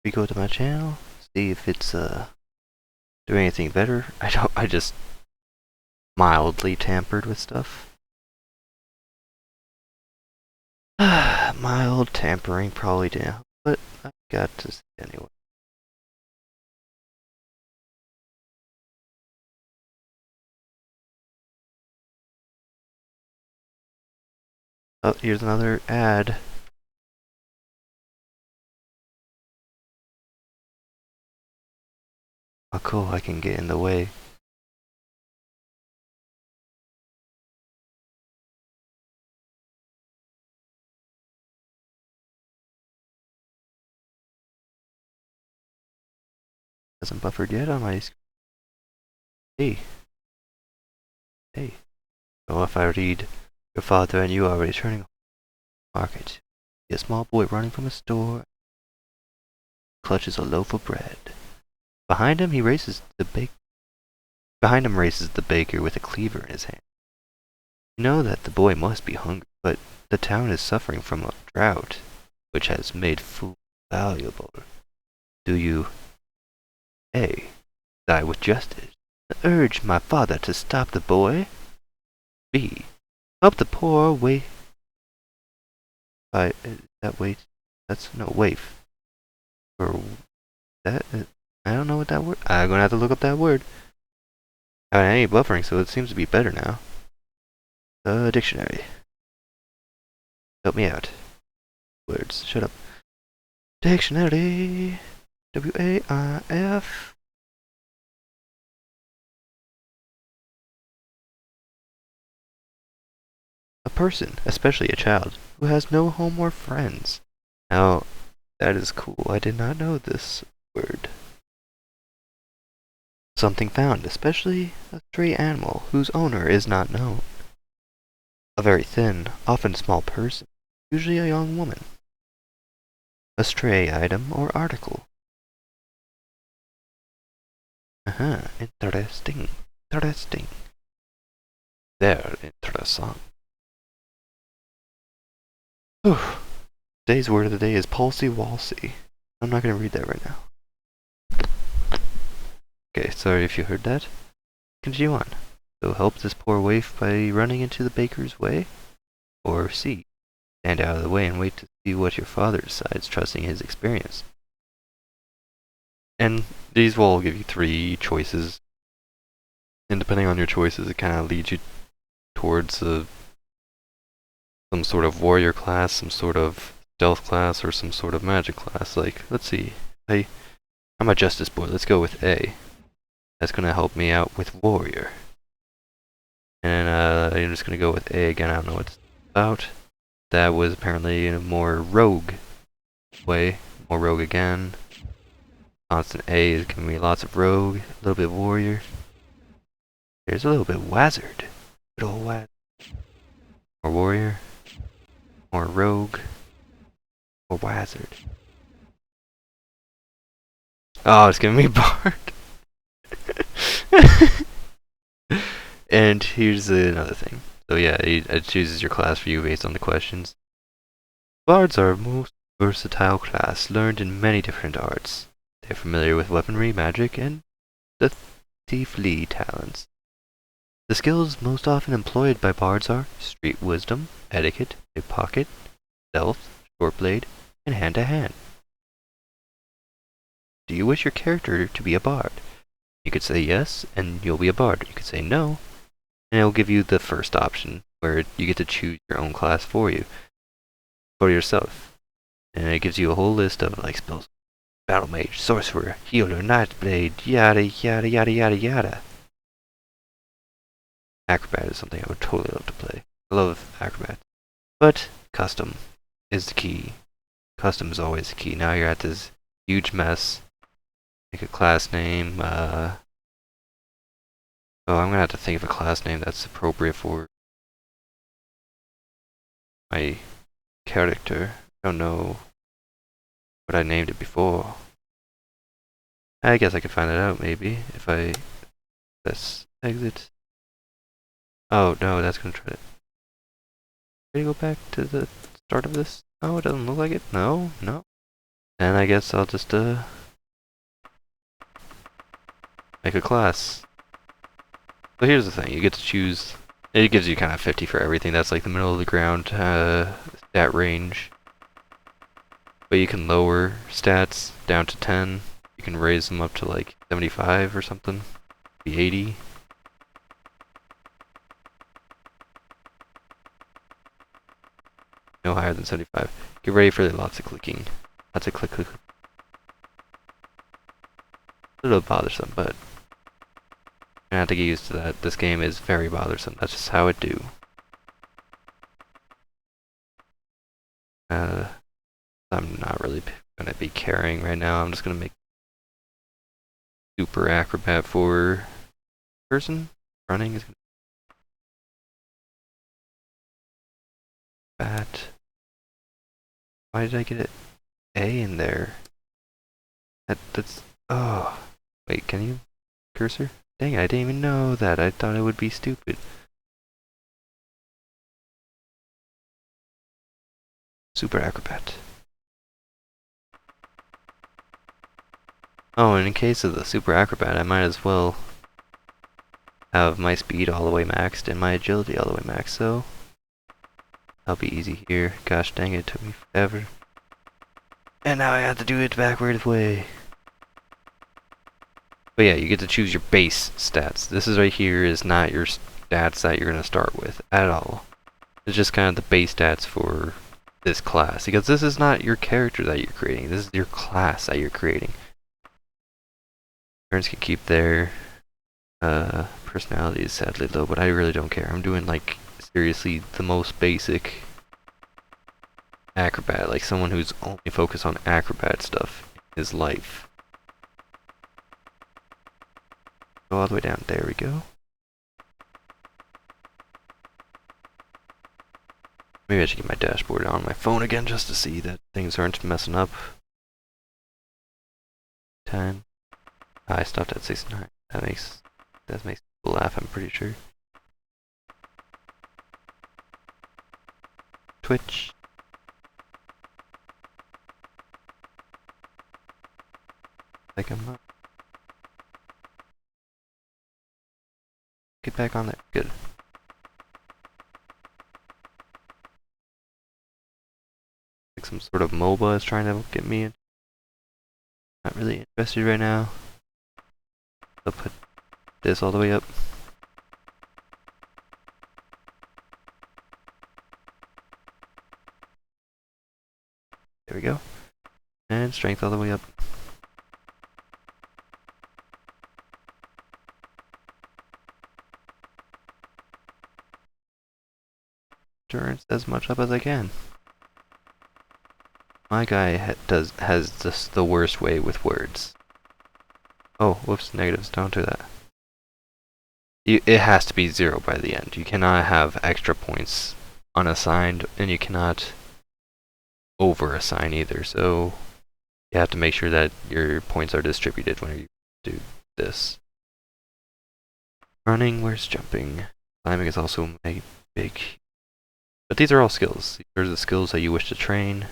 we go to my channel, see if it's doing anything better. I just mildly tampered with stuff. Mild tampering probably didn't, but I got to see anyway. Oh, here's another ad. Oh cool, I can get in the way. Hasn't buffered yet on my screen. Hey. Hey. So if I read, your father and you are returning home from the market. A small boy running from a store clutches a loaf of bread. Behind him races the baker with a cleaver in his hand. You know that the boy must be hungry, but the town is suffering from a drought, which has made food valuable. Do you A. Die with justice, urge my father to stop the boy? B. Help the poor waif. That's no waif. Or that? I don't know what that word. I'm gonna have to look up that word. I ain't buffering, so it seems to be better now. Dictionary. Help me out. Words. Shut up. Dictionary. WAIF. A person, especially a child, who has no home or friends. Now, that is cool. I did not know this word. Something found, especially a stray animal whose owner is not known. A very thin, often small person, usually a young woman. A stray item or article. Interesting. Interesting. Very interesting. Whew. Today's word of the day is palsy-walsy. I'm not going to read that right now. Okay, sorry if you heard that. Continue on. So help this poor waif by running into the baker's way? Or C. Stand out of the way and wait to see what your father decides, trusting his experience. And these will all give you 3 choices. And depending on your choices, it kind of leads you towards some sort of warrior class, some sort of stealth class, or some sort of magic class. Like, let's see. I'm a justice boy. Let's go with A. That's going to help me out with warrior. And I'm just going to go with A again. I don't know what it's about. That was apparently in a more rogue way. More rogue again. Constant A is giving me lots of rogue, a little bit warrior. There's a little bit wizard. Good old wizard. More warrior. More rogue. More wizard. Oh, it's giving me bard. And here's another thing. So yeah, it chooses your class for you based on the questions. Bards are a most versatile class, learned in many different arts. They're familiar with weaponry, magic, and the thiefly talents. The skills most often employed by bards are street wisdom, etiquette, pickpocket, stealth, short blade, and hand-to-hand. Do you wish your character to be a bard? You could say yes, and you'll be a bard. You could say no, and it'll give you the first option, where you get to choose your own class for yourself. And it gives you a whole list of like spells. Battle mage, sorcerer, healer, knight blade, yada yada yada yada yada. Acrobat is something I would totally love to play. I love acrobat. But custom is the key. Custom is always the key. Now you're at this huge mess. Make a class name. I'm gonna have to think of a class name that's appropriate for my character. I don't know what I named it before. I guess I could find it out maybe if I press exit. Oh no, that's gonna try to. Can you go back to the start of this? Oh, it doesn't look like it. No, no. And I guess I'll just make a class. So here's the thing, you get to choose, it gives you kind of 50 for everything. That's like the middle of the ground stat range. But you can lower stats down to 10. You can raise them up to like 75 or something. Be 80. No higher than 75. Get ready for lots of clicking. Lots of click, click. A little bothersome, but you're gonna have to get used to that. This game is very bothersome. That's just how it do. I'm not really gonna be caring right now. I'm just gonna make super acrobat for person. Running is gonna be bad. Why did I get it A in there? That's oh wait, can you cursor? Dang it, I didn't even know that. I thought it would be stupid. Super acrobat. Oh, and in case of the super acrobat, I might as well have my speed all the way maxed and my agility all the way maxed, so that'll be easy here. Gosh dang it, took me forever. And now I have to do it backwards way. But yeah, you get to choose your base stats. This is right here is not your stats that you're going to start with at all. It's just kind of the base stats for this class. Because this is not your character that you're creating. This is your class that you're creating. Parents can keep their personality is sadly low, but I really don't care. I'm doing like seriously the most basic acrobat, like someone who's only focused on acrobat stuff in his life. Go all the way down. There we go. Maybe I should get my dashboard on my phone again just to see that things aren't messing up. 10. I stopped at 69. That makes people laugh, I'm pretty sure. Twitch. Like I'm not. Get back on there. Good. Like some sort of MOBA is trying to get me in. Not really interested right now. I'll put this all the way up. There we go. And strength all the way up. Endurance as much up as I can. My guy has just the worst way with words. Oh, whoops, negatives, don't do that. It has to be 0 by the end. You cannot have extra points unassigned, and you cannot over-assign either, so you have to make sure that your points are distributed when you do this. Running, where's jumping? Climbing is also my big... But these are all skills. These are the skills that you wish to train,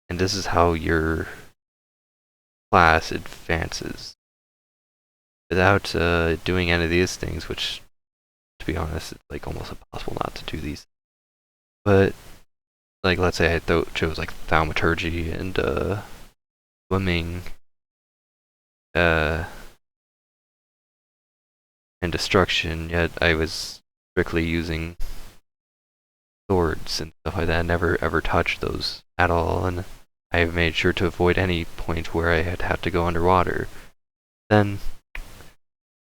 and this is how your class advances. Without doing any of these things, which, to be honest, it's like almost impossible not to do these. But, like, let's say I chose like thaumaturgy and swimming, and destruction, yet I was strictly using swords and stuff like that. I never ever touched those at all, and I made sure to avoid any point where I had to go underwater. Then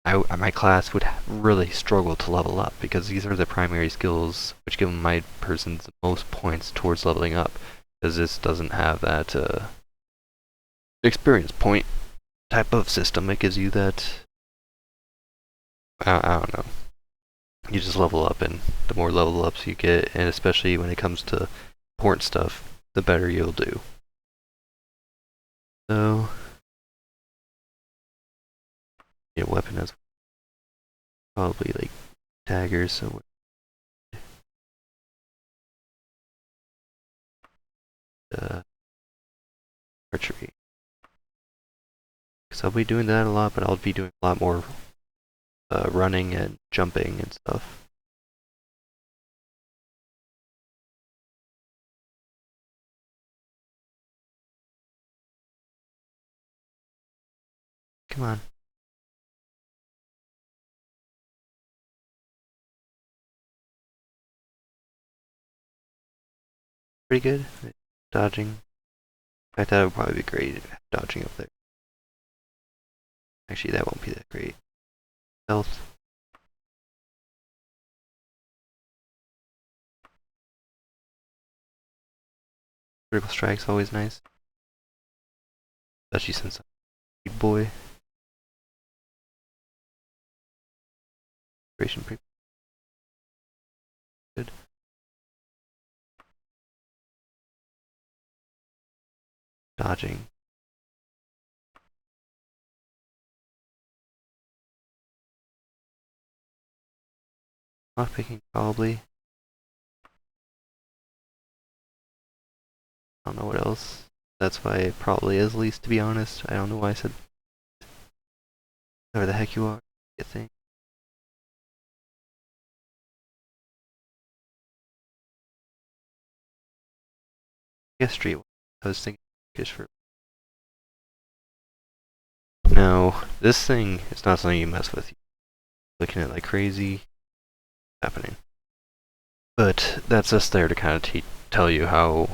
my class would really struggle to level up because these are the primary skills which give my person the most points towards leveling up, because this doesn't have that experience point type of system. It gives you that, I don't know, you just level up, and the more level ups you get, and especially when it comes to important stuff, the better you'll do. So, yeah, weapon as probably like daggers, so archery. Because I'll be doing that a lot, but I'll be doing a lot more running and jumping and stuff. Come on. Pretty good. Dodging. In fact, that would probably be great, dodging up there. Actually, that won't be that great. Health. Critical strike's always nice. Especially since I'm a big boy. Pretty good. Dodging. Lockpicking, probably. I don't know what else. That's why it probably is least, to be honest. I don't know why I said whatever the heck you are. You think. I guess street. I was thinking just for. No, this thing is not something you mess with. Looking at it like crazy. Happening. But that's just there to kind of tell you how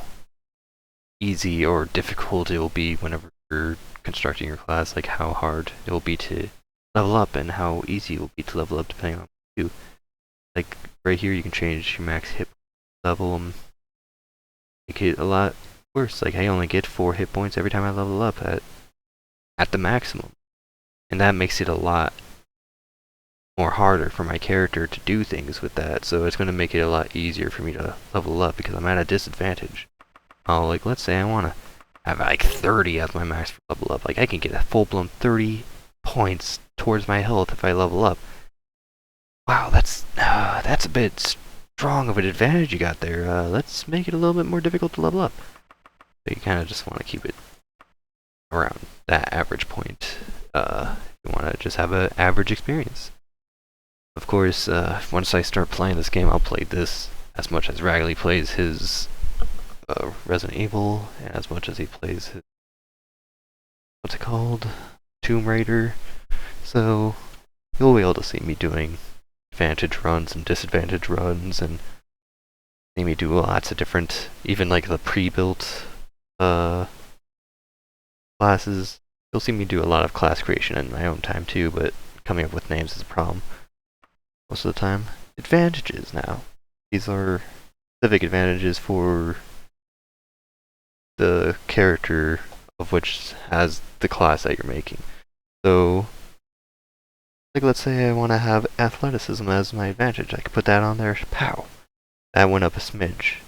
easy or difficult it will be whenever you're constructing your class, like how hard it will be to level up and how easy it will be to level up depending on what you do. Like right here you can change your max hit level and make it a lot worse. Like I only get 4 hit points every time I level up at the maximum. And that makes it a lot more harder for my character to do things with that, so it's going to make it a lot easier for me to level up because I'm at a disadvantage. Like let's say I want to have like 30 as my max for level up. Like I can get a full-blown 30 points towards my health if I level up. Wow, that's a bit strong of an advantage you got there. Let's make it a little bit more difficult to level up. So you kind of just want to keep it around that average point. You want to just have an average experience. Of course, once I start playing this game, I'll play this as much as Ragley plays his Resident Evil, and as much as he plays his, what's it called? Tomb Raider. So, you'll be able to see me doing advantage runs and disadvantage runs, and see me do lots of different, even like the pre-built classes. You'll see me do a lot of class creation in my own time too, but coming up with names is a problem most of the time. Advantages now. These are specific advantages for the character of which has the class that you're making. So, like let's say I want to have athleticism as my advantage. I could put that on there. Pow! That went up a smidge.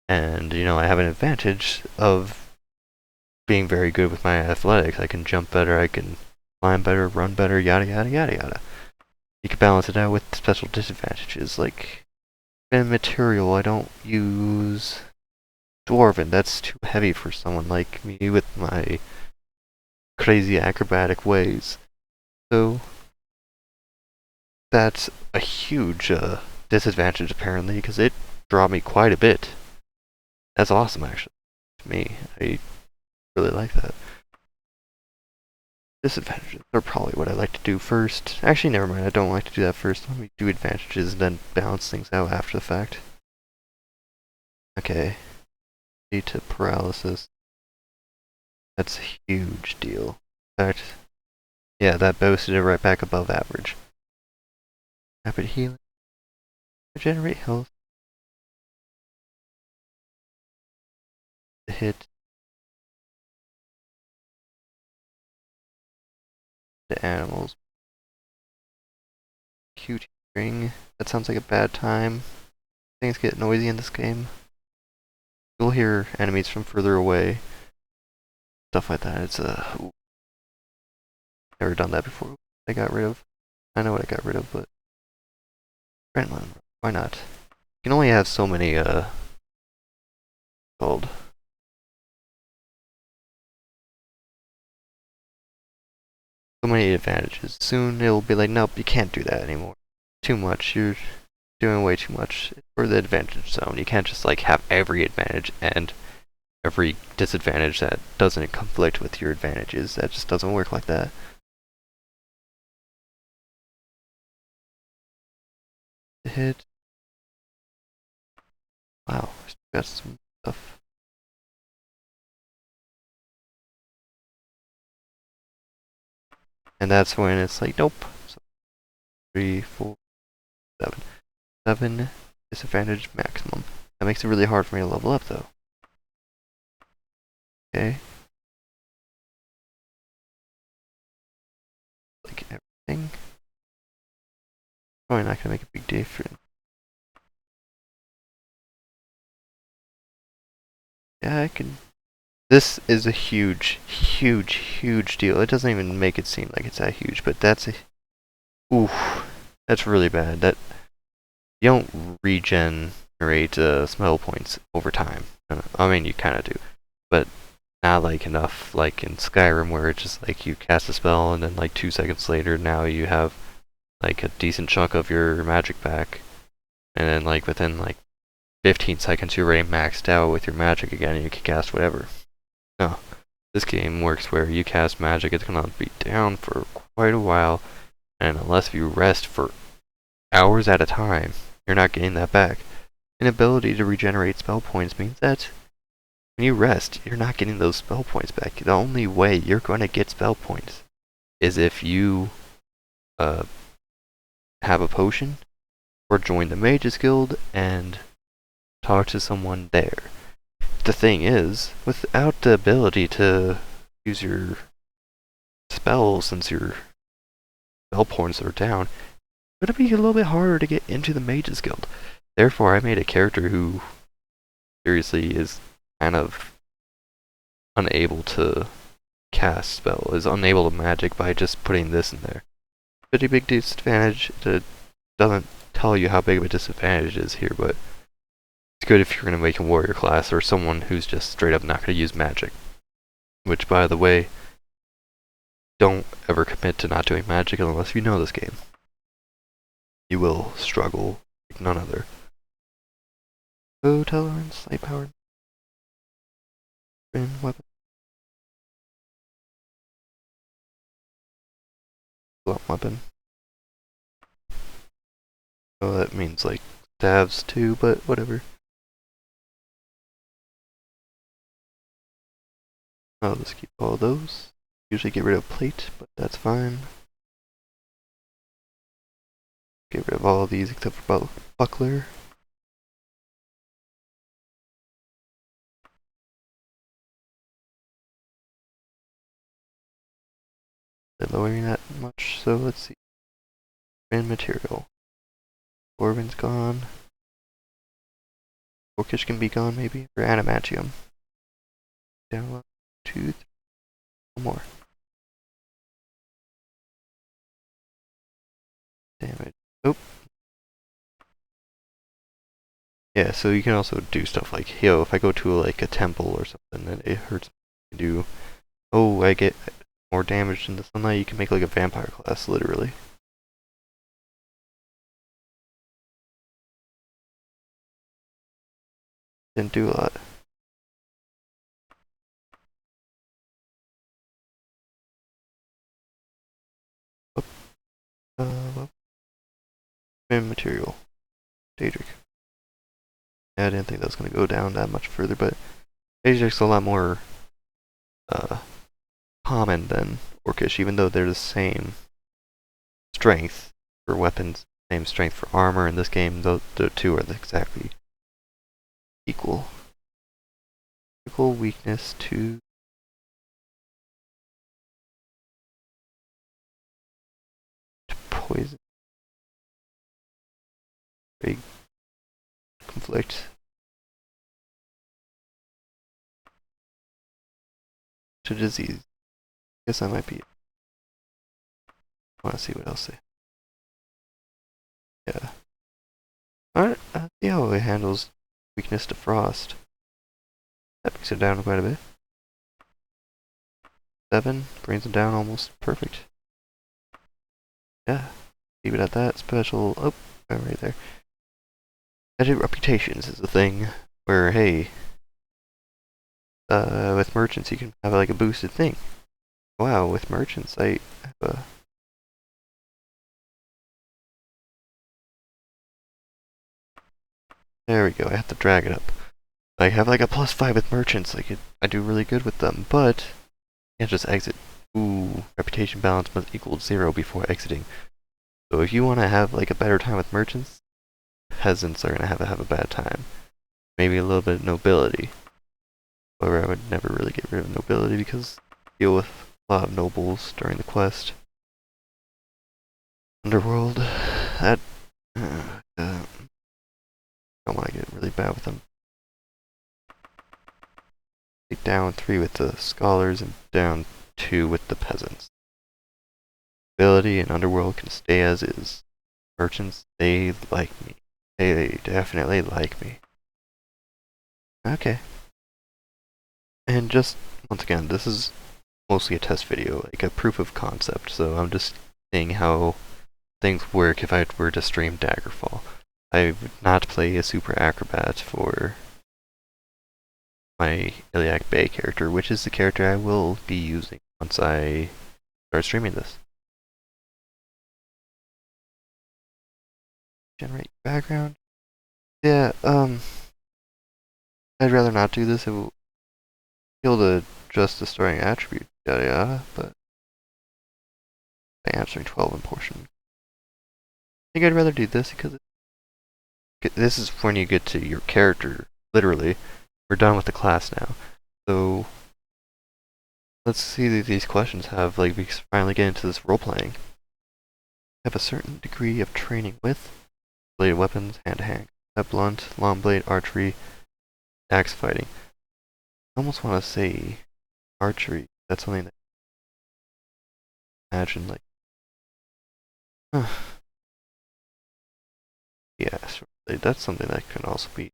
And, you know, I have an advantage of being very good with my athletics. I can jump better, I can climb better, run better, yada yada yada yada. You can balance it out with special disadvantages, like in material I don't use Dwarven, that's too heavy for someone like me with my crazy acrobatic ways. So that's a huge disadvantage apparently, because it dropped me quite a bit. That's awesome actually. To me, I really like that. Disadvantages are probably what I like to do first. Actually, never mind, I don't like to do that first. Let me do advantages and then balance things out after the fact. Okay. Lead to paralysis. That's a huge deal. In fact, yeah, that boosted it right back above average. Rapid healing. Regenerate health. The hit. The animals. Huge ring. That sounds like a bad time. Things get noisy in this game. You'll hear enemies from further away. Stuff like that. It's never done that before. I got rid of. I know what I got rid of, but Brentland, why not? You can only have so many called so many advantages. Soon it'll be like, nope, you can't do that anymore. Too much. You're doing way too much for the advantage zone. You can't just like have every advantage and every disadvantage that doesn't conflict with your advantages. That just doesn't work like that. Hit. Wow, got some stuff. And that's when it's like, nope. So 3, 4, 7. 7 disadvantage maximum. That makes it really hard for me to level up though. Okay. Like everything. Probably not gonna make a big difference. Yeah, I can. This is a huge, huge, huge deal. It doesn't even make it seem like it's that huge, but that's a. Oof. That's really bad. That. You don't regenerate spell points over time. I mean, you kind of do, but not like enough like in Skyrim where it's just like you cast a spell and then like 2 seconds later now you have like a decent chunk of your magic back, and then like within like 15 seconds you're already maxed out with your magic again and you can cast whatever. No, this game works where you cast magic, it's gonna be down for quite a while, and unless you rest for hours at a time, you're not getting that back. Inability to regenerate spell points means that when you rest, you're not getting those spell points back. The only way you're going to get spell points is if you have a potion or join the Mages Guild and talk to someone there. The thing is, without the ability to use your spells since your spell points are down, it's going to be a little bit harder to get into the Mages Guild. Therefore, I made a character who seriously is kind of unable to cast spell, is unable to magic by just putting this in there. Pretty big disadvantage. It doesn't tell you how big of a disadvantage it is here, but it's good if you're going to make a warrior class or someone who's just straight up not going to use magic. Which, by the way, don't ever commit to not doing magic unless you know this game. You will struggle like none other. Foe tolerance, light power, weapon. Blunt weapon. Oh, that means like staves too, but whatever. Oh, let's keep all those. Usually get rid of plate, but that's fine. Get rid of all of these except for buckler. They're lowering that much, so let's see. And material. Orban's gone. Orcish can be gone maybe. Or adamantium. Down 1, 2, 3. One more. Damage. Oh. Yeah, so you can also do stuff like, yo, if I go to like a temple or something, then it hurts me to do. Oh, I get more damage in the sunlight. You can make like a vampire class, literally. Didn't do a lot. And material. Daedric. Yeah, I didn't think that was going to go down that much further, but Daedric's a lot more common than Orcish, even though they're the same strength for weapons, same strength for armor. In this game, the two are exactly equal. Equal weakness to poison. Big conflict. To disease. Guess I might be. I want to see what else they. Yeah. Alright, see how it handles weakness to frost. That brings it down quite a bit. 7 brings it down almost perfect. yeah, leave it at that. Special, oh, right there. Edit reputations is a thing where, hey, with merchants you can have like a boosted thing. Wow, with merchants I have a... There we go, I have to drag it up. I have like a +5 with merchants, I do really good with them, but I can't just exit. Ooh, reputation balance must equal 0 before exiting. So if you want to have like a better time with merchants, peasants are going to have a bad time. Maybe a little bit of nobility. However, I would never really get rid of nobility because I deal with a lot of nobles during the quest. Underworld, that... don't want to get really bad with them. Take down 3 with the scholars and down 2 with the peasants. Nobility and Underworld can stay as is. Merchants, they like me. They definitely like me. Okay. And just, once again, this is mostly a test video, like a proof of concept, so I'm just seeing how things work if I were to stream Daggerfall. I would not play a super acrobat for my Iliac Bay character, which is the character I will be using once I start streaming this. Generate background. Yeah, I'd rather not do this. It will kill the just destroying attribute, yada yada, but by answering 12 in portion. I think I'd rather do this because this is when you get to your character, literally. We're done with the class now. So let's see that these questions have, like, we finally get into this role-playing. Have a certain degree of training with bladed weapons, hand-to-hand, blunt, long blade, archery, axe fighting. I almost want to say archery. That's something that I imagine, like, yeah, that's something that can also be.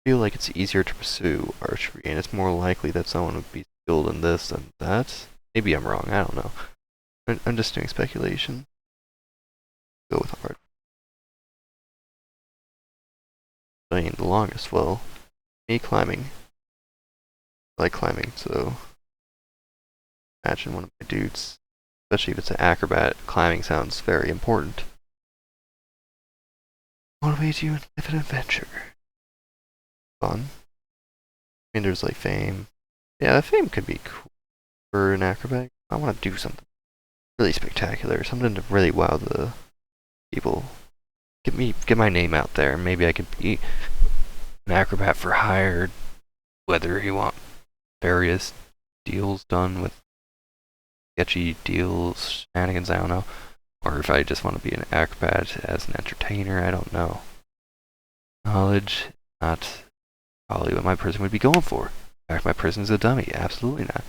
I feel like it's easier to pursue archery, and it's more likely that someone would be skilled in this than that. Maybe I'm wrong, I don't know. I'm just doing speculation. Go with art. Playing the longest, well, me climbing. I like climbing, so imagine one of my dudes, especially if it's an acrobat, climbing sounds very important. Motivate you and live an adventure. Fun. I mean, there's like fame. Yeah, fame could be cool for an acrobat. I want to do something really spectacular, something to really wow the people. Get my name out there. Maybe I could be an acrobat for hire, whether you want various deals done with sketchy deals, shenanigans, I don't know. Or if I just want to be an acrobat as an entertainer, I don't know. Knowledge, not probably what my person would be going for. In fact, my person is a dummy, absolutely not.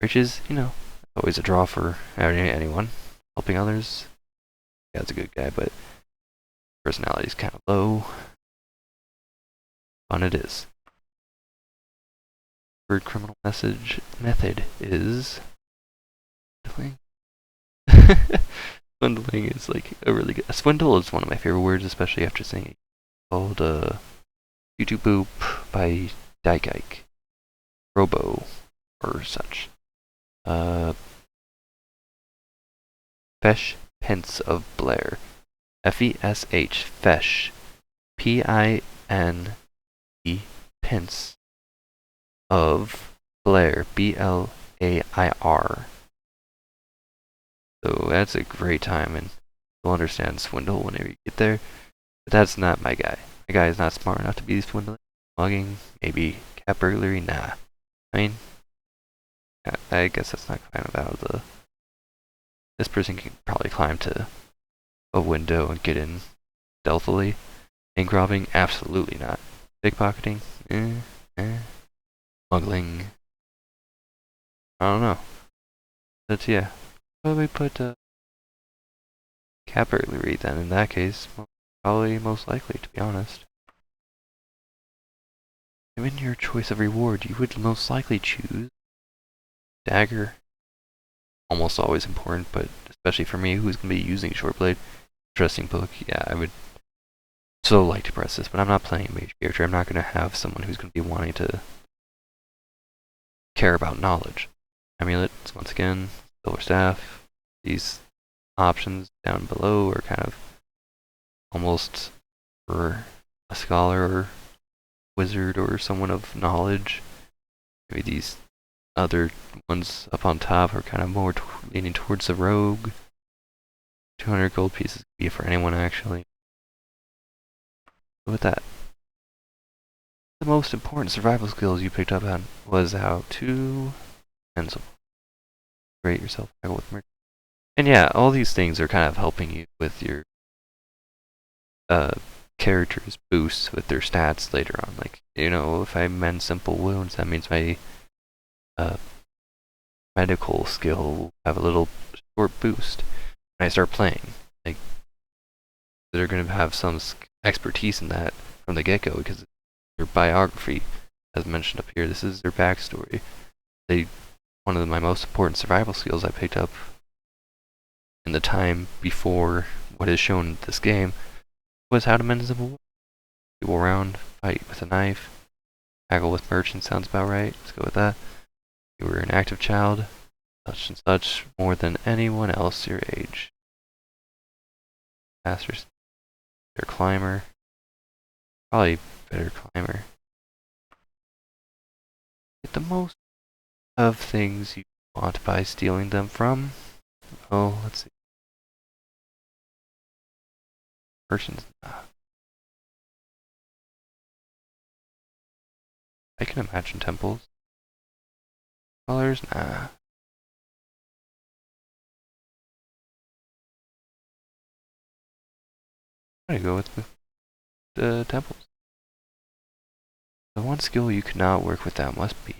Riches, you know, always a draw for anyone. Helping others, God's a good guy, but personality's kind of low. Fun it is. Third criminal method is swindling. Swindling is like a really good. Swindle is one of my favorite words, especially after saying it. Called YouTube Boop by Dyke, Robo, or such. Fesh Pence of Blair. F-E-S-H, Fesh. P-I-N-E, Pence of Blair, B-L-A-I-R. So that's a great time, and you'll understand swindle whenever you get there. But that's not my guy. My guy is not smart enough to be swindling. Mugging, maybe cat burglary, nah. I mean, I guess that's not kind of out of the... This person can probably climb to a window and get in stealthily. Bank robbing, absolutely not. Pickpocketing, Smuggling, I don't know. But yeah, probably put cat burglary then in that case. Probably most likely, to be honest. Given your choice of reward, you would most likely choose dagger. Almost always important, but especially for me, who's going to be using short blade. Interesting book. Yeah, I would so like to press this, but I'm not playing a mage character. I'm not going to have someone who's going to be wanting to care about knowledge. Amulet, once again, silver staff. These options down below are kind of almost for a scholar or wizard or someone of knowledge. Maybe these other ones up on top are kind of more leaning towards the rogue. 200 gold pieces could be for anyone actually. But with that, the most important survival skills you picked up on was how to create yourself with merch. And yeah, all these things are kind of helping you with your characters boost with their stats later on. Like, you know, if I mend simple wounds, that means my medical skill will have a little short boost when I start playing. Like, they're going to have some expertise in that from the get-go because their biography, as mentioned up here, this is their backstory. One of my most important survival skills I picked up in the time before what is shown in this game was how to mend simple wounds. People around, fight with a knife, tackle with merchant sounds about right. Let's go with that. You were an active child, such and such, more than anyone else your age. Faster, better climber. Probably better climber. Get the most of things you want by stealing them from. Oh, let's see. Merchants. I can imagine temples. Colors? Nah. I'm gonna go with the temples. The one skill you cannot work without must be.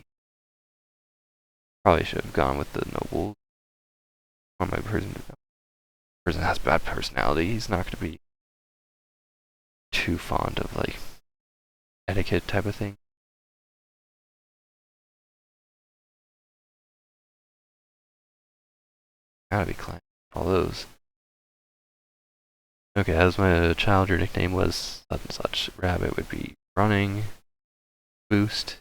Probably should have gone with the nobles. Or my person has bad personality. He's not gonna be too fond of like etiquette type of thing. Gotta be climbing all those. Okay, as my child, your nickname was such and such. Rabbit would be running, boost,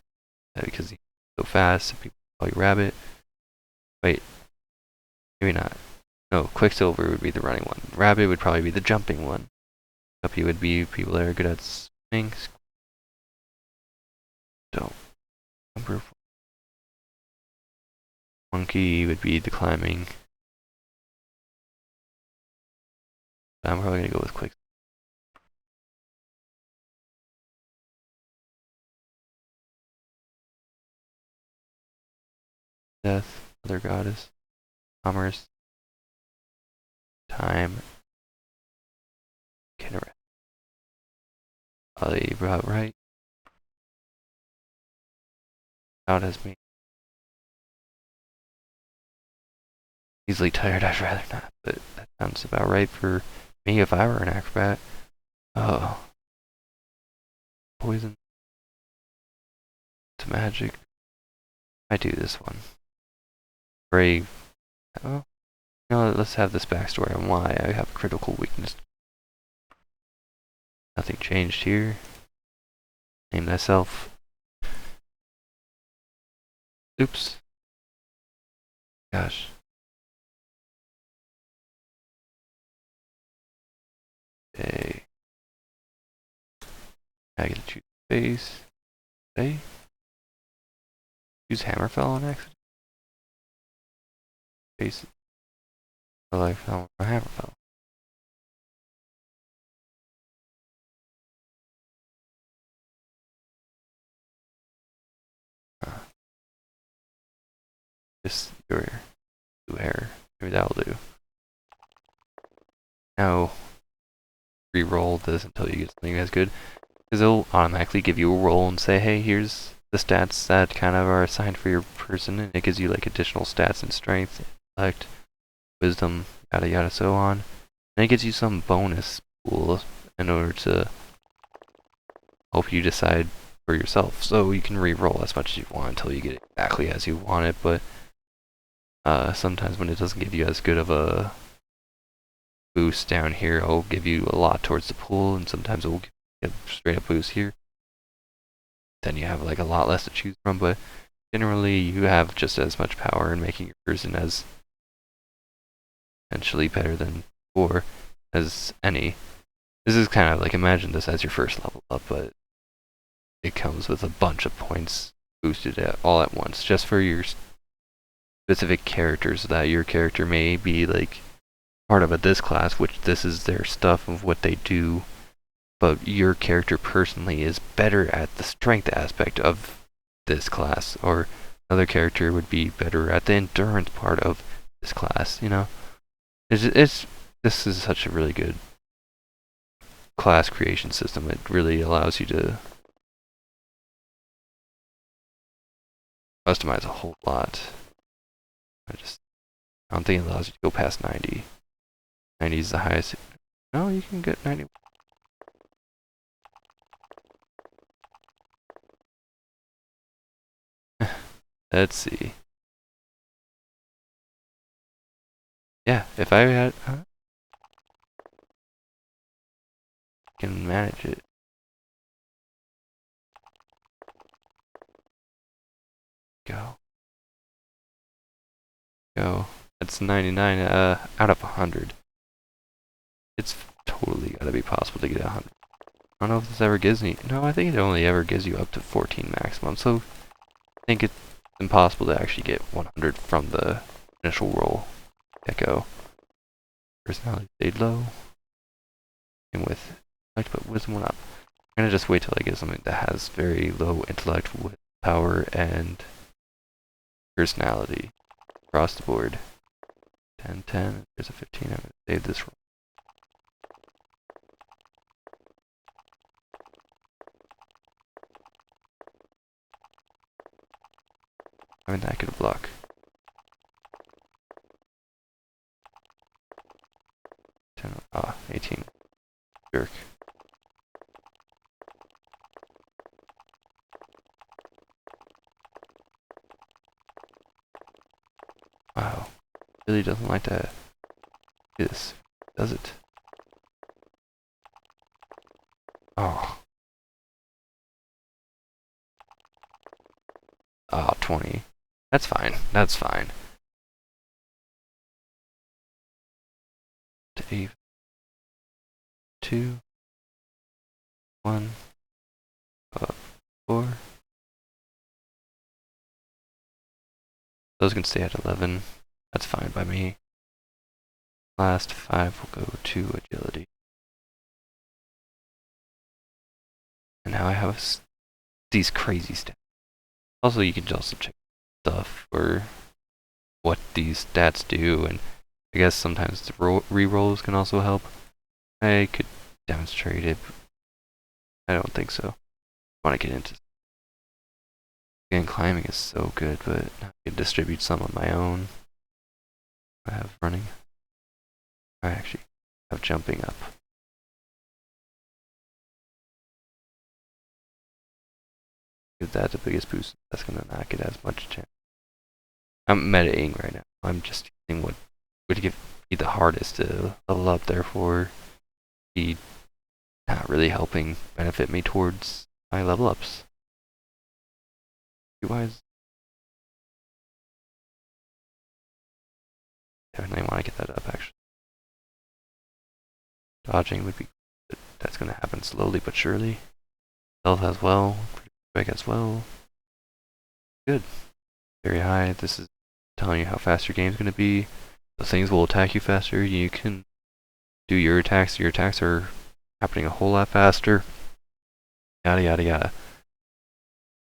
because he's so fast, so people call you Rabbit. Wait, maybe not. No, Quicksilver would be the running one. Rabbit would probably be the jumping one. Puppy would be people that are good at swimming. So, number 4. Monkey would be the climbing. I'm probably gonna go with Quicksilver. Death, Mother Goddess, Commerce, Time, Kinneret. Probably about right. Out as me. Easily tired, I'd rather not, but that sounds about right for me if I were an acrobat. Oh. Poison. To magic. I do this one. Brave. Oh. No, let's have this backstory on why I have a critical weakness. Nothing changed here. Name myself. Oops. Gosh. Okay. I get to choose face. Okay. Choose Hammerfell on accident. Face. I like Hammerfell. Just your blue hair. Maybe that'll do. Now, re-roll this until you get something that's good. Because it'll automatically give you a roll and say, hey, here's the stats that kind of are assigned for your person, and it gives you like additional stats and strength, intellect, wisdom, yada yada, so on. And it gives you some bonus pool in order to help you decide for yourself. So you can re-roll as much as you want until you get it exactly as you want it, but sometimes when it doesn't give you as good of a boost down here, it'll give you a lot towards the pool, and sometimes it will give a straight up boost here. Then you have like a lot less to choose from, but generally you have just as much power in making your person as potentially better than before as any. This is kind of like, imagine this as your first level up, but it comes with a bunch of points boosted all at once, just for your specific characters, that your character may be like part of this class, which this is their stuff of what they do, but your character personally is better at the strength aspect of this class, or another character would be better at the endurance part of this class, you know? This is such a really good class creation system. It really allows you to customize a whole lot. I don't think it allows you to go past 90. 90 is the highest. No, you can get 90. Let's see. Yeah, if I had... I can manage it. Go. That's 99 out of 100. It's totally gotta be possible to get 100. I don't know if this ever gives me... No, I think it only ever gives you up to 14 maximum, so I think it's impossible to actually get 100 from the initial roll. Echo. Personality stayed low. And with intellect, but wisdom went up. I'm gonna just wait till I get something that has very low intellect with power and personality across the board. 10, 10, there's a 15, I'm gonna save this roll. I mean, I could block. 10, 18. Jerk. Wow. Really doesn't like to do this, does it? Oh. Oh, 20. That's fine. That's fine. To 8. 2. 1. 4. Those can stay at 11. That's fine by me. Last 5 will go to agility. And now I have these crazy stats. Also, you can also check stuff for what these stats do, and I guess sometimes the rerolls can also help. I could demonstrate it. I don't think so. I want to get into. Again, climbing is so good, but I can distribute some on my own. I have running. I actually have jumping up. Give that the biggest boost. That's gonna not get as much chance. I'm metaing right now. I'm just using what would be the hardest to level up, therefore be not really helping benefit me towards my level ups. Wise. Definitely want to get that up actually. Dodging would be good. That's gonna happen slowly but surely. Health as well. Quick as well. Good. Very high. This is telling you how fast your game's gonna be. Those things will attack you faster. You can do your attacks. Your attacks are happening a whole lot faster. Yada yada yada.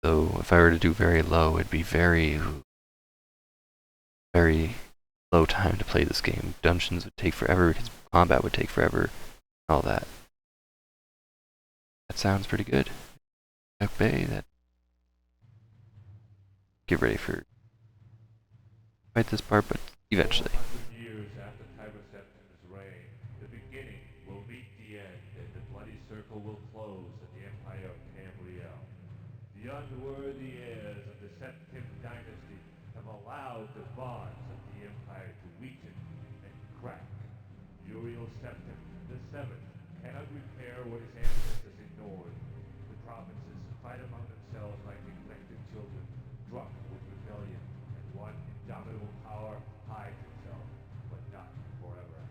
So if I were to do very low, it'd be very low time to play this game. Dungeons would take forever because combat would take forever. All that. That sounds pretty good. Okay, that. Get ready for fight this part, but eventually. 400 years after Tiber Septim's reign, the beginning will meet the end, and the bloody circle will close at the Empire of Tamriel. The unworthy heirs of the Septim dynasty have allowed the bonds of the Empire to weaken and crack. Uriel Septim the Seventh cannot repair what his ancestors ignored. The provinces fight among themselves like neglected children, drunk with rebellion, and one indomitable power hides itself, but not forever.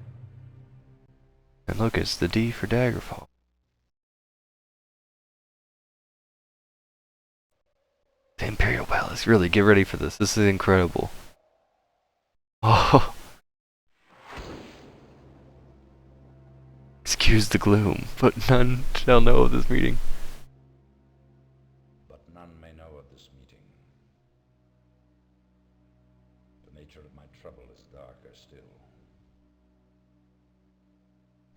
And look, it's the D for Daggerfall. The Imperial Palace. Really, get ready for this. This is incredible. Oh. Excuse the gloom, but none shall know of this meeting. But none may know of this meeting. The nature of my trouble is darker still.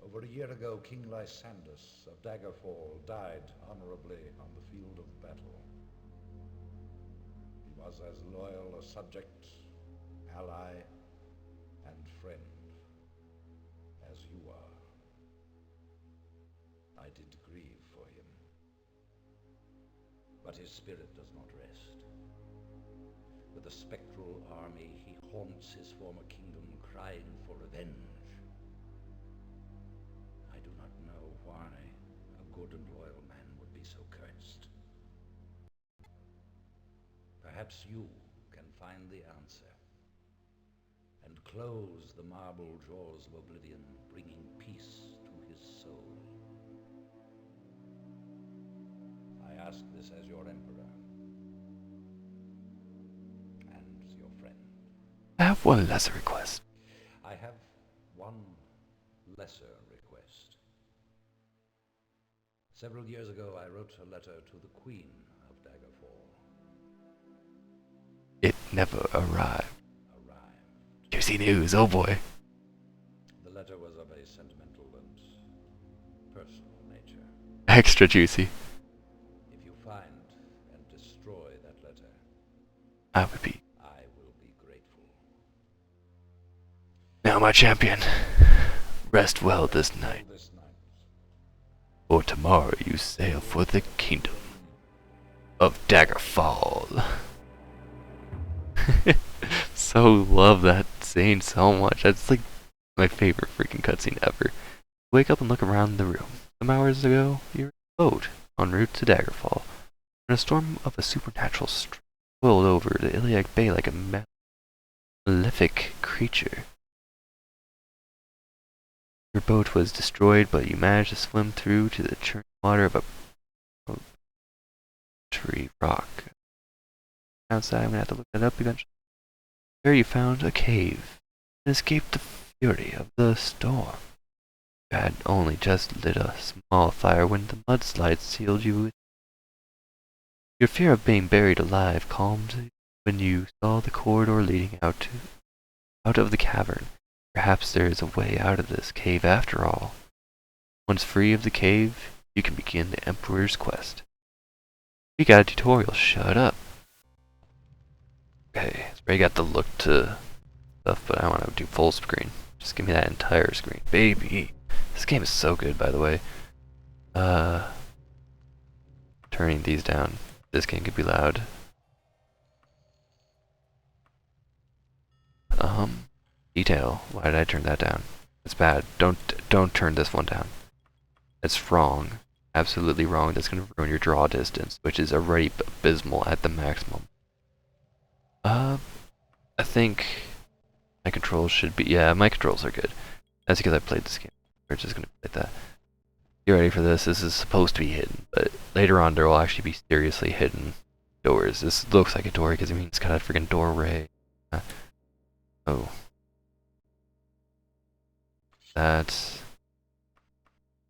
Over a year ago, King Lysandus of Daggerfall died honorably on the field of battle. He was as loyal a subject, ally, and friend as you are. I did grieve for him. But his spirit does not rest. With a spectral army, he haunts his former kingdom, crying for revenge. I do not know why a good and loyal man would be so cursed. Perhaps you can find the answer and close the marble jaws of oblivion, bringing peace to his soul. I ask this as your emperor and your friend. I have one lesser request. I have one lesser request. Several years ago, I wrote a letter to the Queen of Daggerfall. It never arrived. Juicy news, oh boy. The letter was of a sentimental and personal nature. Extra juicy. If you find and destroy that letter, I will be grateful. now my champion. Rest well this night. For tomorrow you sail for the kingdom of Daggerfall. So love that scene so much. That's like my favorite freaking cutscene ever. Wake up and look around the room. Some hours ago, you were in a boat en route to Daggerfall, when a storm of a supernatural strength rolled over the Iliac Bay like a malefic creature. Your boat was destroyed, but you managed to swim through to the churning water of a tree rock. Outside, I'm gonna have to look that up eventually. There you found a cave and escaped the fury of the storm. You had only just lit a small fire when the mudslide sealed you with. Your fear of being buried alive calmed when you saw the corridor leading out of the cavern. Perhaps there is a way out of this cave after all. Once free of the cave, you can begin the Emperor's quest. We got a tutorial, shut up. Okay, it's already got the look to stuff, but I want to do full screen. Just give me that entire screen. Baby! This game is so good, by the way. Turning these down. This game could be loud. Detail. Why did I turn that down? It's bad. Don't turn this one down. It's wrong. Absolutely wrong. That's gonna ruin your draw distance, which is already abysmal at the maximum. I think my controls should be, yeah, my controls are good. That's because I played this game. We're just gonna play that. Get ready for this. This is supposed to be hidden, but later on there will actually be seriously hidden doors. This looks like a door because it means it's got a freaking doorway. Oh. That's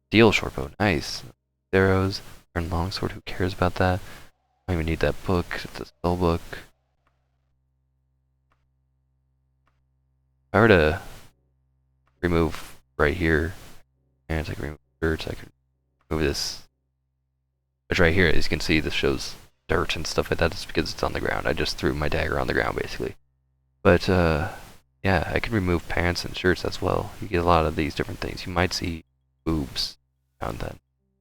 steel shortbow, nice. Arrows, turn longsword, who cares about that? I don't even need that book, it's a spell book. If I were to remove right here, and I can remove dirt, I could remove this. Which right here, as you can see, this shows dirt and stuff like that. It's because it's on the ground. I just threw my dagger on the ground, basically. But, yeah, I can remove pants and shirts as well. You get a lot of these different things. You might see boobs around then.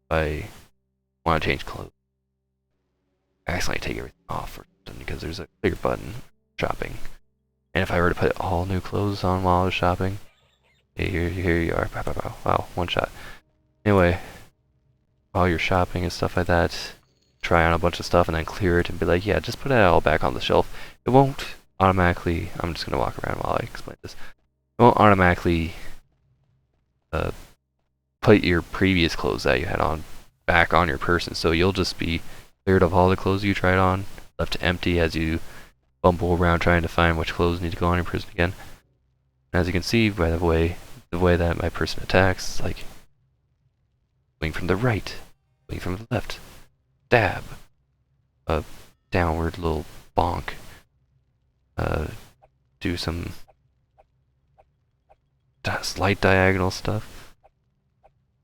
If I want to change clothes. accidentally take everything off or something because there's a clear button shopping. And if I were to put all new clothes on while I was shopping, here you are. Pow, pow, pow. Wow, one shot. Anyway, while you're shopping and stuff like that, try on a bunch of stuff and then clear it and be like, yeah, just put it all back on the shelf. It won't automatically, I'm just going to walk around while I explain this. It won't automatically put your previous clothes that you had on back on your person. So you'll just be cleared of all the clothes you tried on, left empty as you bumble around trying to find which clothes need to go on your person again. And as you can see by the way that my person attacks, it's like swing from the right, swing from the left, stab, a downward little bonk, do some slight diagonal stuff.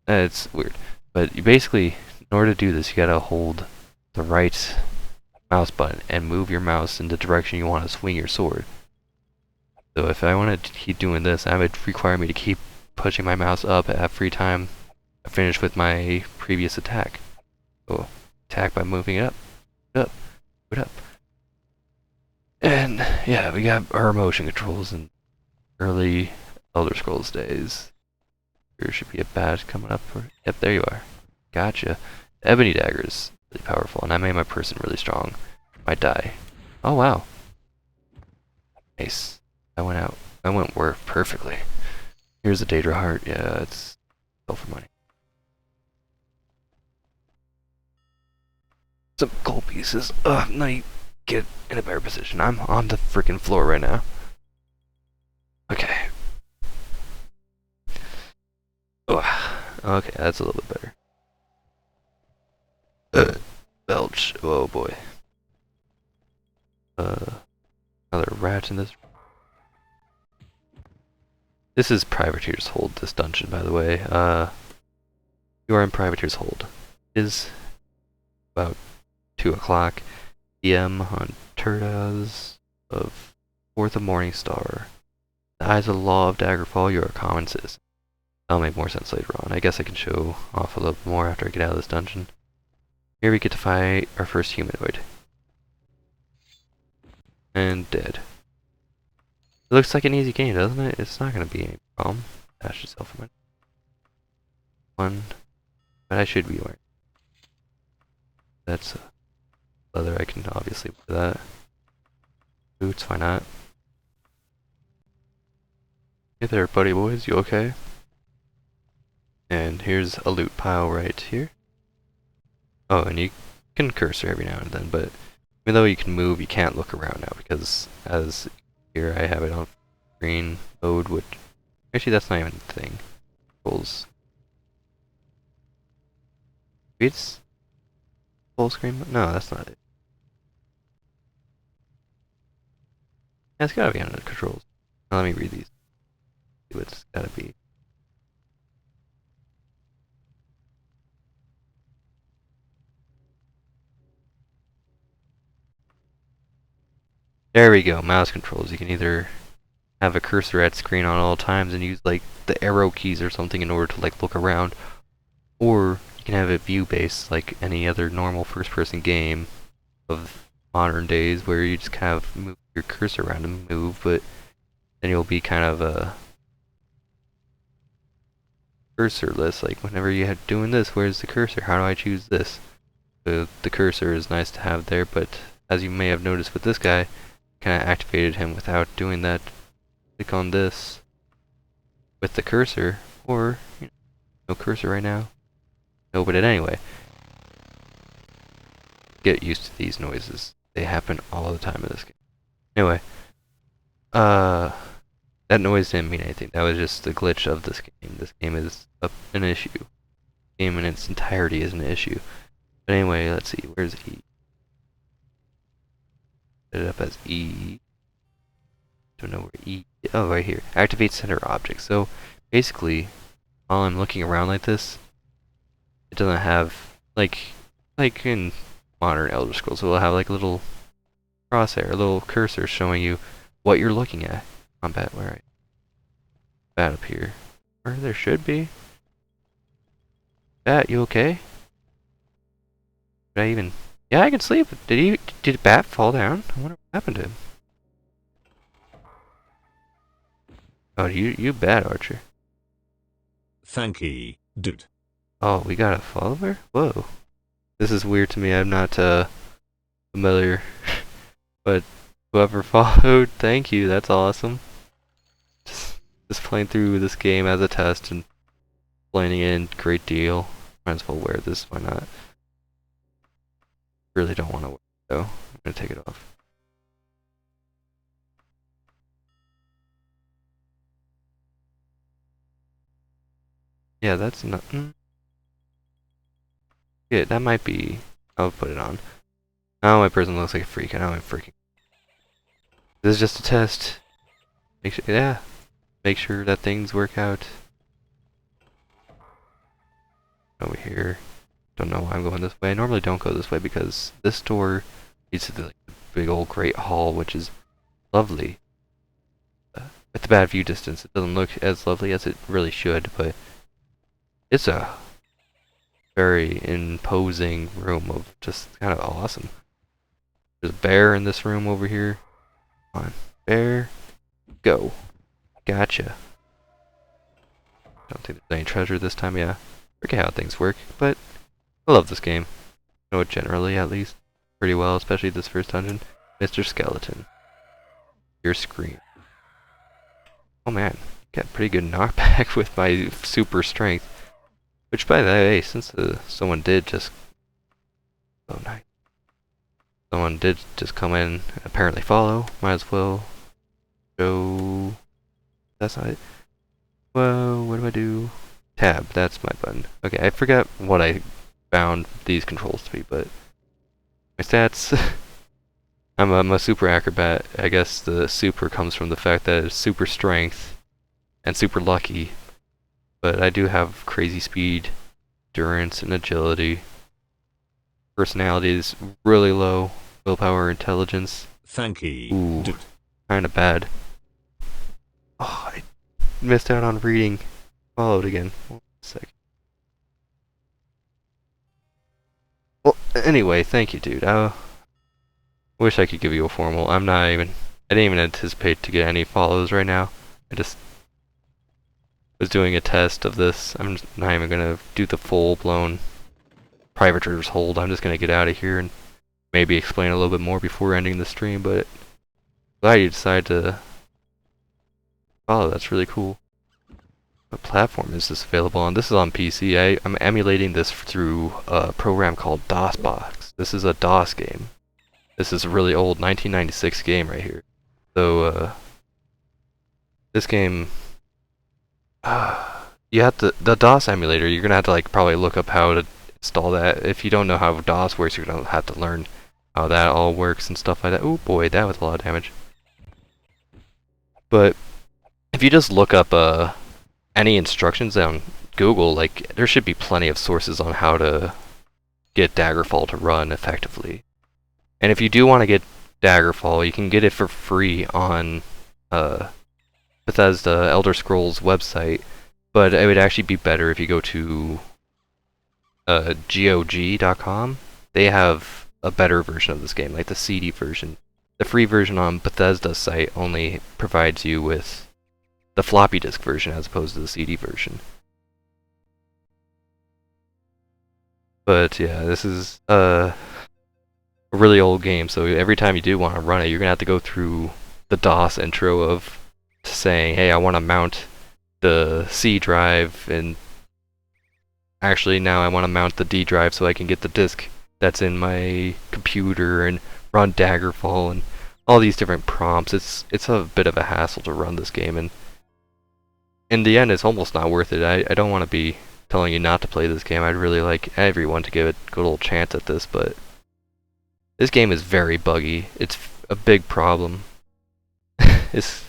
It's weird, but you basically, in order to do this, you gotta hold the right mouse button and move your mouse in the direction you want to swing your sword. So if I want to keep doing this, that would require me to keep pushing my mouse up at every time I finish with my previous attack. So attack by moving it up, up. And yeah, we got our motion controls in early Elder Scrolls days. There should be a badge coming up for. Yep, there you are. Gotcha. Ebony dagger is really powerful, and I made my person really strong. Might die. Oh wow. Nice. I went work perfectly. Here's a Daedra heart. Yeah, it's all for money. Some gold pieces. Now you get in a better position. I'm on the freaking floor right now. Okay. Okay, that's a little bit better. Belch. Oh boy. Another rat in this. This is Privateer's Hold, this dungeon, by the way. You are in Privateer's Hold. It is about 2 o'clock p.m. on Turdas of 4th of Morningstar. In the eyes of the law of Daggerfall, you are a common citizen. That'll make more sense later on. I guess I can show off a little more after I get out of this dungeon. Here we get to fight our first humanoid. And dead. It looks like an easy game, doesn't it? It's not going to be any problem. Dash yourself a minute. One. But I should be wearing. That's leather, I can obviously wear that. Boots, why not? Hey there, buddy boys, you okay? And here's a loot pile right here. Oh, and you can cursor every now and then, but even though you can move, you can't look around now because as here I have it on screen mode, which actually that's not even a thing. Controls. It's full screen mode? No, that's not it. Yeah, it's gotta be under the controls. Now, let me read these. See what it's gotta be. There we go, mouse controls. You can either have a cursor at screen on all times and use like the arrow keys or something in order to like look around, or you can have it view based like any other normal first person game of modern days where you just kind of move your cursor around and move, but then you'll be kind of cursorless. Like whenever you're doing this, where's the cursor? How do I choose this? The cursor is nice to have there, but as you may have noticed with this guy, kind of activated him without doing that. Click on this with the cursor, or you know, no cursor right now. No, but anyway, get used to these noises. They happen all the time in this game. Anyway, that noise didn't mean anything. That was just the glitch of this game. This game is an issue. The game in its entirety is an issue. But anyway, let's see. Where's E? Set it up as E. Don't know where E. Oh, right here. Activate center object. So basically, while I'm looking around like this, it doesn't have like in modern Elder Scrolls. It will have like a little crosshair, a little cursor showing you what you're looking at. Combat, where I bat up here, where there should be. Bat, you okay? Did I even Yeah, I can sleep. Did Bat fall down? I wonder what happened to him. Oh, you bad, Archer. Thank ye, dude. Oh, we got a follower? Whoa. This is weird to me. I'm not familiar. But whoever followed, thank you. That's awesome. Just playing through this game as a test and playing it in, great deal. Might as well wear this, why not? Really don't want to wear it though. I'm gonna take it off. Yeah, that's not. Yeah, that might be. I'll put it on. Now my person looks like a freak. I know I'm freaking. This is just a test. Make sure, yeah. Make sure that things work out. Over here. Don't know why I'm going this way. I normally don't go this way because this door leads to the big old great hall, which is lovely. With the bad view distance, it doesn't look as lovely as it really should, but it's a very imposing room of just kind of awesome. There's a bear in this room over here. Come on, bear, go. Gotcha. Don't think there's any treasure this time, yeah. Forget how things work, but I love this game. I know it generally, at least, pretty well, especially this first dungeon. Mr. Skeleton. Your scream. Oh man, got pretty good knockback with my super strength. Which, by the way, since someone did just... Oh, nice. Someone did just come in and apparently follow. Might as well show... That's not it. Whoa, what do I do? Tab, that's my button. Okay, I forgot what I found these controls to be, but... My stats... I'm a super acrobat. I guess the super comes from the fact that it's super strength and super lucky. But I do have crazy speed, endurance, and agility. Personality is really low. Willpower, intelligence. Thank ye, Ooh, dude. kinda bad. Oh, I missed out on reading. Followed again. 1 second. Well, anyway, thank you, dude. I wish I could give you a formal. I didn't even anticipate to get any follows right now. I just was doing a test of this. I'm just not even gonna do the full-blown privateer's hold. I'm just gonna get out of here and maybe explain a little bit more before ending the stream, but glad you decided to follow. That's really cool. What platform is this available on? This is on PC. I'm emulating this through a program called DOSBox. This is a DOS game. This is a really old 1996 game right here. So, this game, you have to, the DOS emulator, you're gonna have to like probably look up how to install that. If you don't know how DOS works, you're gonna have to learn how that all works and stuff like that. Oh boy, that was a lot of damage. But if you just look up any instructions on Google, like there should be plenty of sources on how to get Daggerfall to run effectively. And if you do want to get Daggerfall, you can get it for free on Bethesda Elder Scrolls website, but it would actually be better if you go to GOG.com. They have a better version of this game, like the CD version. The free version on Bethesda's site only provides you with the floppy disk version as opposed to the CD version. But yeah, this is a really old game, so every time you do want to run it, you're gonna have to go through the DOS intro of saying, hey, I want to mount the C drive, and actually now I want to mount the D drive so I can get the disk that's in my computer and run Daggerfall and all these different prompts. It's a bit of a hassle to run this game, and in the end it's almost not worth it. I don't want to be telling you not to play this game. I'd really like everyone to give it a good old chance at this, but this game is very buggy. It's a big problem. It's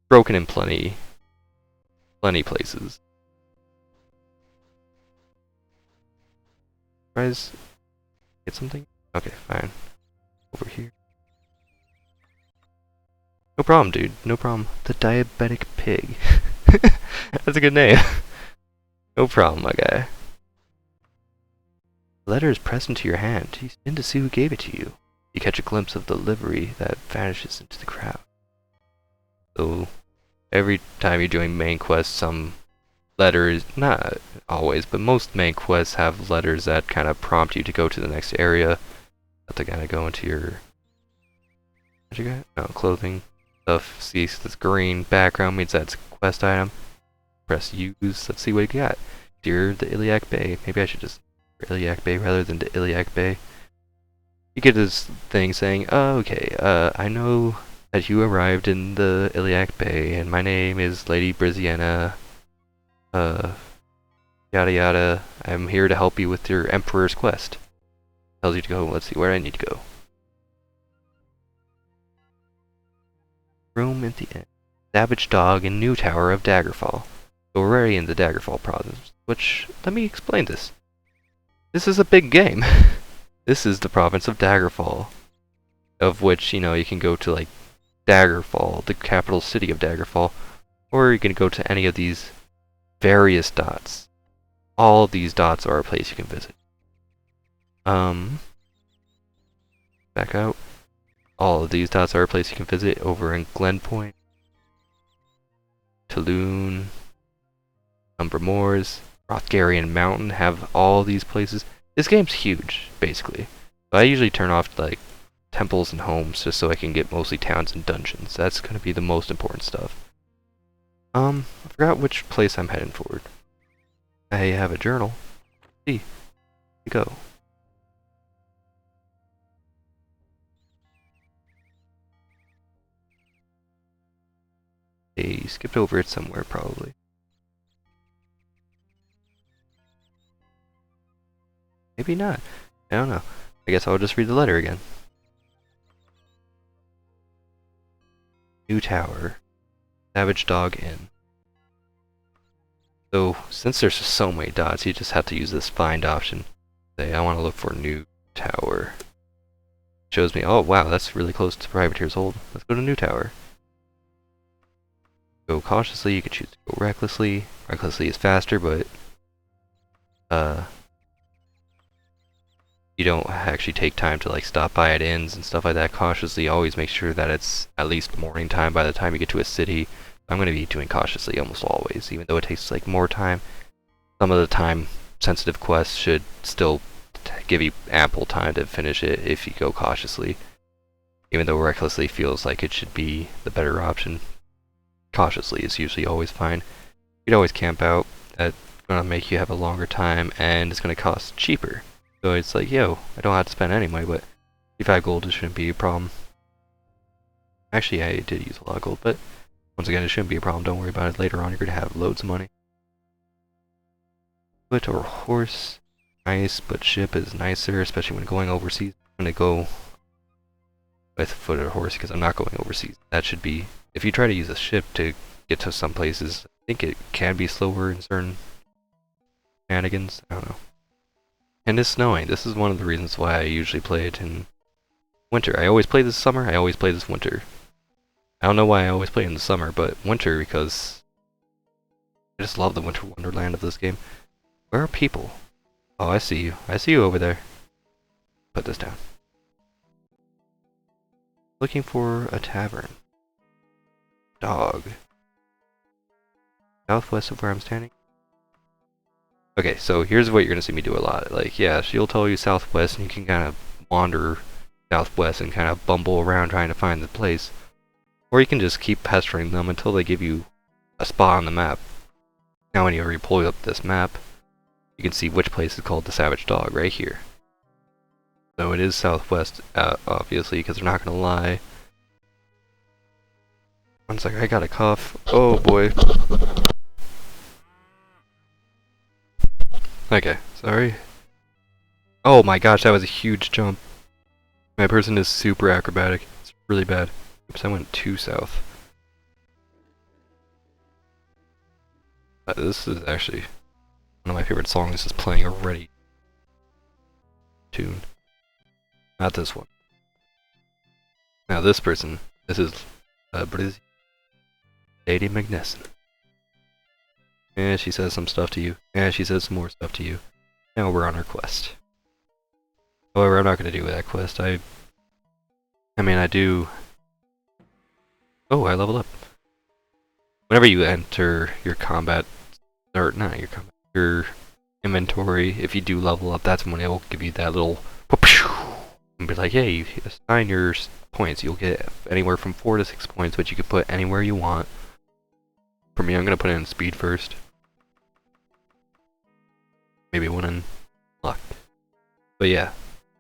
broken in plenty places. Guys, get something? Okay, fine. Over here. No problem, dude. No problem. The Diabetic Pig. That's a good name. No problem, my guy. The letter is pressed into your hand. You spin to see who gave it to you. You catch a glimpse of the livery that vanishes into the crowd. So, every time you're doing main quests, some letters, not always, but most main quests have letters that kind of prompt you to go to the next area. That to kind of go into your, what you got? No, clothing stuff. See this green background means that's a quest item. Press use. Let's see what you got. Dear the Iliac Bay. Maybe I should just Iliac Bay rather than the Iliac Bay. You get this thing saying, oh, okay, I know that you arrived in the Iliac Bay, and my name is Lady Briziana, yada yada. I'm here to help you with your Emperor's quest. Tells you to go, let's see where I need to go. Room at the end. Savage Dog and New Tower of Daggerfall. So we're already in the Daggerfall province, which, let me explain this. This is a big game. This is the province of Daggerfall, of which, you know, you can go to, like, Daggerfall, the capital city of Daggerfall, or you can go to any of these various dots. All of these dots are a place you can visit. Back out. All of these dots are a place you can visit over in Glen Point, Tulune, Umber Moors, Rothgarian Mountain have all these places. This game's huge, basically. But I usually turn off, like, temples and homes just so I can get mostly towns and dungeons. That's gonna be the most important stuff. I forgot which place I'm heading forward. I have a journal. See, here you go. They skipped over it somewhere, probably. Maybe not. I don't know. I guess I'll just read the letter again. New Tower. Savage Dog Inn. So, since there's just so many dots, you just have to use this find option. Say, I want to look for New Tower. Shows me, oh wow, that's really close to Privateer's Hold. Let's go to New Tower. Go cautiously, you can choose to go recklessly. Recklessly is faster, but you don't actually take time to like stop by at inns and stuff like that. Cautiously, always make sure that it's at least morning time by the time you get to a city. I'm going to be doing cautiously almost always, even though it takes like more time. Some of the time sensitive quests should still give you ample time to finish it if you go cautiously. Even though recklessly feels like it should be the better option, cautiously is usually always fine. You can always camp out. That's going to make you have a longer time, and it's going to cost cheaper. So it's like, yo, I don't have to spend any money, but 55 gold it shouldn't be a problem. Actually, I did use a lot of gold, but once again, it shouldn't be a problem. Don't worry about it. Later on, you're going to have loads of money. Foot or horse, nice, but ship is nicer, especially when going overseas. I'm going to go with foot or horse because I'm not going overseas. That should be, if you try to use a ship to get to some places, I think it can be slower in certain shenanigans. I don't know. And it's snowing. This is one of the reasons why I usually play it in winter. I always play this summer, I always play this winter. I don't know why I always play in the summer, but winter because I just love the winter wonderland of this game. Where are people? Oh, I see you. I see you over there. Put this down. Looking for a tavern. Dog. Southwest of where I'm standing. Okay, so here's what you're going to see me do a lot. Like, yeah, she'll tell you southwest, and you can kind of wander southwest and kind of bumble around trying to find the place. Or you can just keep pestering them until they give you a spot on the map. Now whenever you pull up this map, you can see which place is called the Savage Dog right here. So it is southwest, obviously, because they're not going to lie. One second, I got a cough. Oh boy. Okay, sorry. Oh my gosh, that was a huge jump. My person is super acrobatic. It's really bad. Oops, I went too south. This is actually one of my favorite songs. This is playing already. Tune. Not this one. Now this person, this is Briz. Lady Magnesson. And she says some stuff to you. And she says some more stuff to you. Now we're on our quest. However, I'm not going to do that quest. I mean, I do... Oh, I leveled up. Whenever you enter your combat, or not your combat, your inventory, if you do level up, that's when it will give you that little... And be like, hey, you assign your points. You'll get anywhere from 4 to 6 points, which you can put anywhere you want. For me, I'm going to put it in speed first. Maybe one in luck. But yeah,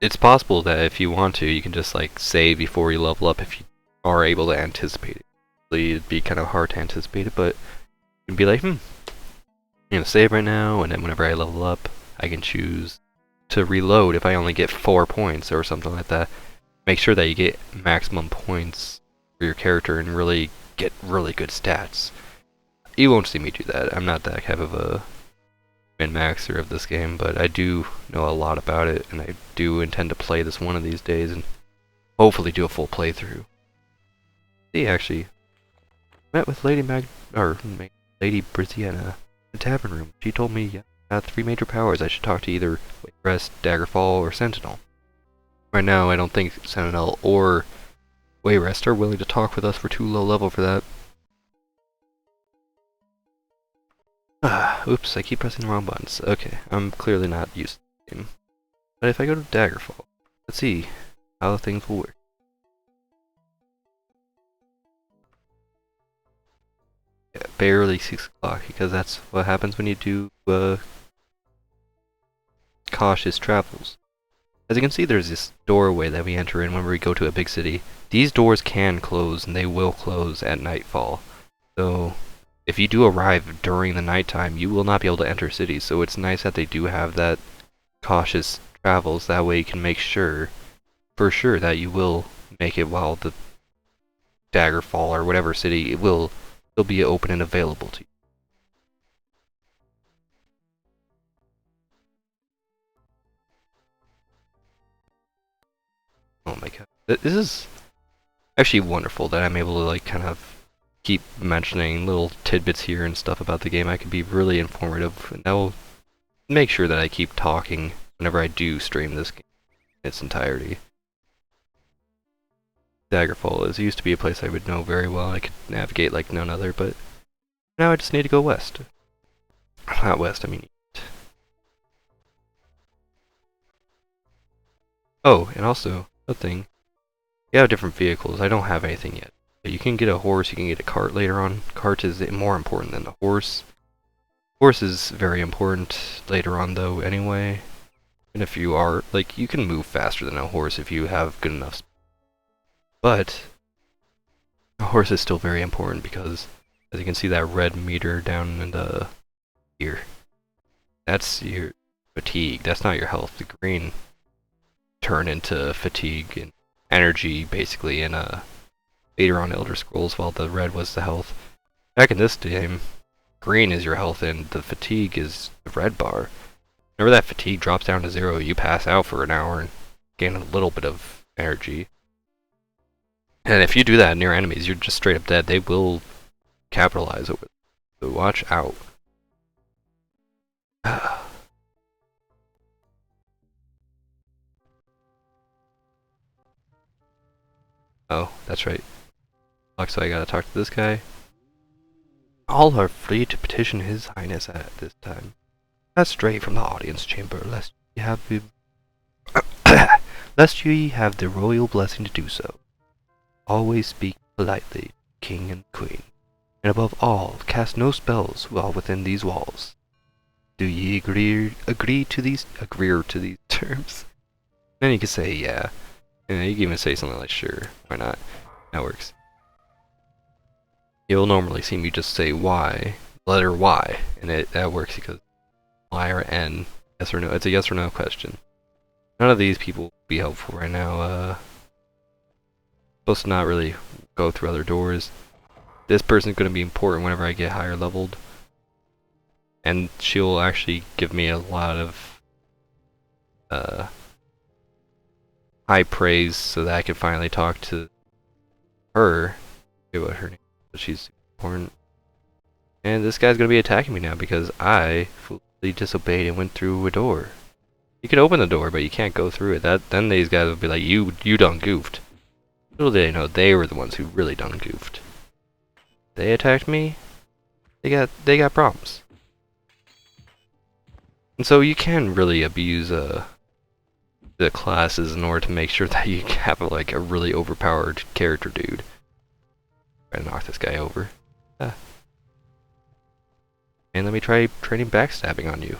it's possible that if you want to, you can just like save before you level up if you are able to anticipate it. It'd be kind of hard to anticipate it, but you can be like, I'm going to save right now, and then whenever I level up, I can choose to reload if I only get 4 points or something like that. Make sure that you get maximum points for your character and really get really good stats. You won't see me do that. I'm not that kind of a min-maxer of this game, but I do know a lot about it, and I do intend to play this one of these days and hopefully do a full playthrough. See, actually, met with Lady Briziana in the tavern room. She told me I have 3 major powers. I should talk to either Wayrest, Daggerfall, or Sentinel. Right now, I don't think Sentinel or Wayrest are willing to talk with us. We're too low level for that. Oops, I keep pressing the wrong buttons. Okay, I'm clearly not used to the game. But if I go to Daggerfall, let's see how things will work. Yeah, barely 6 o'clock, because that's what happens when you do cautious travels. As you can see, there's this doorway that we enter in when we go to a big city. These doors can close, and they will close at nightfall. So if you do arrive during the nighttime, you will not be able to enter cities, so it's nice that they do have that cautious travels. That way you can make sure, for sure, that you will make it while the Daggerfall or whatever city, it will still be open and available to you. Oh my god. This is actually wonderful that I'm able to like kind of keep mentioning little tidbits here and stuff about the game. I can be really informative, and that will make sure that I keep talking whenever I do stream this game in its entirety. Daggerfall is used to be a place I would know very well. I could navigate like none other, but now I just need to go west. Not west, I mean east. Oh, and also, a thing. You have different vehicles. I don't have anything yet. You can get a horse, you can get a cart later on. Cart is more important than the horse. Horse is very important later on though anyway. And if you are, like, you can move faster than a horse if you have good enough speed. But a horse is still very important because, as you can see that red meter down in the here, that's your fatigue, that's not your health. The green turn into fatigue and energy basically in later on Elder Scrolls, while the red was the health. Back in this game, green is your health and the fatigue is the red bar. Whenever that fatigue drops down to 0, you pass out for an hour and gain a little bit of energy. And if you do that near enemies, you're just straight up dead. They will capitalize over it. So watch out. Oh, that's right. So I gotta talk to this guy. All are free to petition His Highness at this time. Pass straight from the audience chamber, lest ye have lest ye have the royal blessing to do so. Always speak politely, king and queen, and above all, cast no spells while within these walls. Do ye agree to these terms? Then you can say yeah, and you can even say something like sure, why not? That works. You'll normally see me just say Y, letter Y, and that works because Y or N, yes or no. It's a yes or no question. None of these people will be helpful right now. Supposed to not really go through other doors. This person's going to be important whenever I get higher leveled, and she'll actually give me a lot of high praise so that I can finally talk to her. Forget what her name. But she's important. And this guy's gonna be attacking me now because I foolishly disobeyed and went through a door. You can open the door, but you can't go through it. Then these guys will be like, you done goofed. Little did they know they were the ones who really done goofed. They attacked me. They got problems. And so you can really abuse the classes in order to make sure that you have like a really overpowered character dude. Try to knock this guy over. Ah. And let me try training backstabbing on you.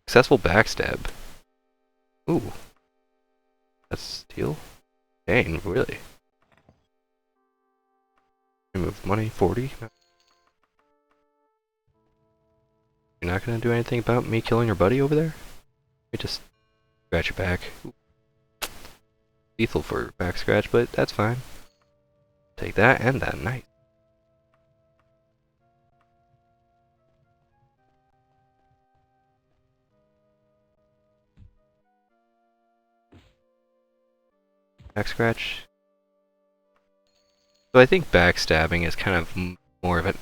Successful backstab. Ooh. That's steal? Dang, really? Remove money, 40? You're not gonna do anything about me killing your buddy over there? Let me just scratch your back. Ooh. Lethal for back scratch, but that's fine. Take that and that, nice. Back scratch. So I think backstabbing is kind of more of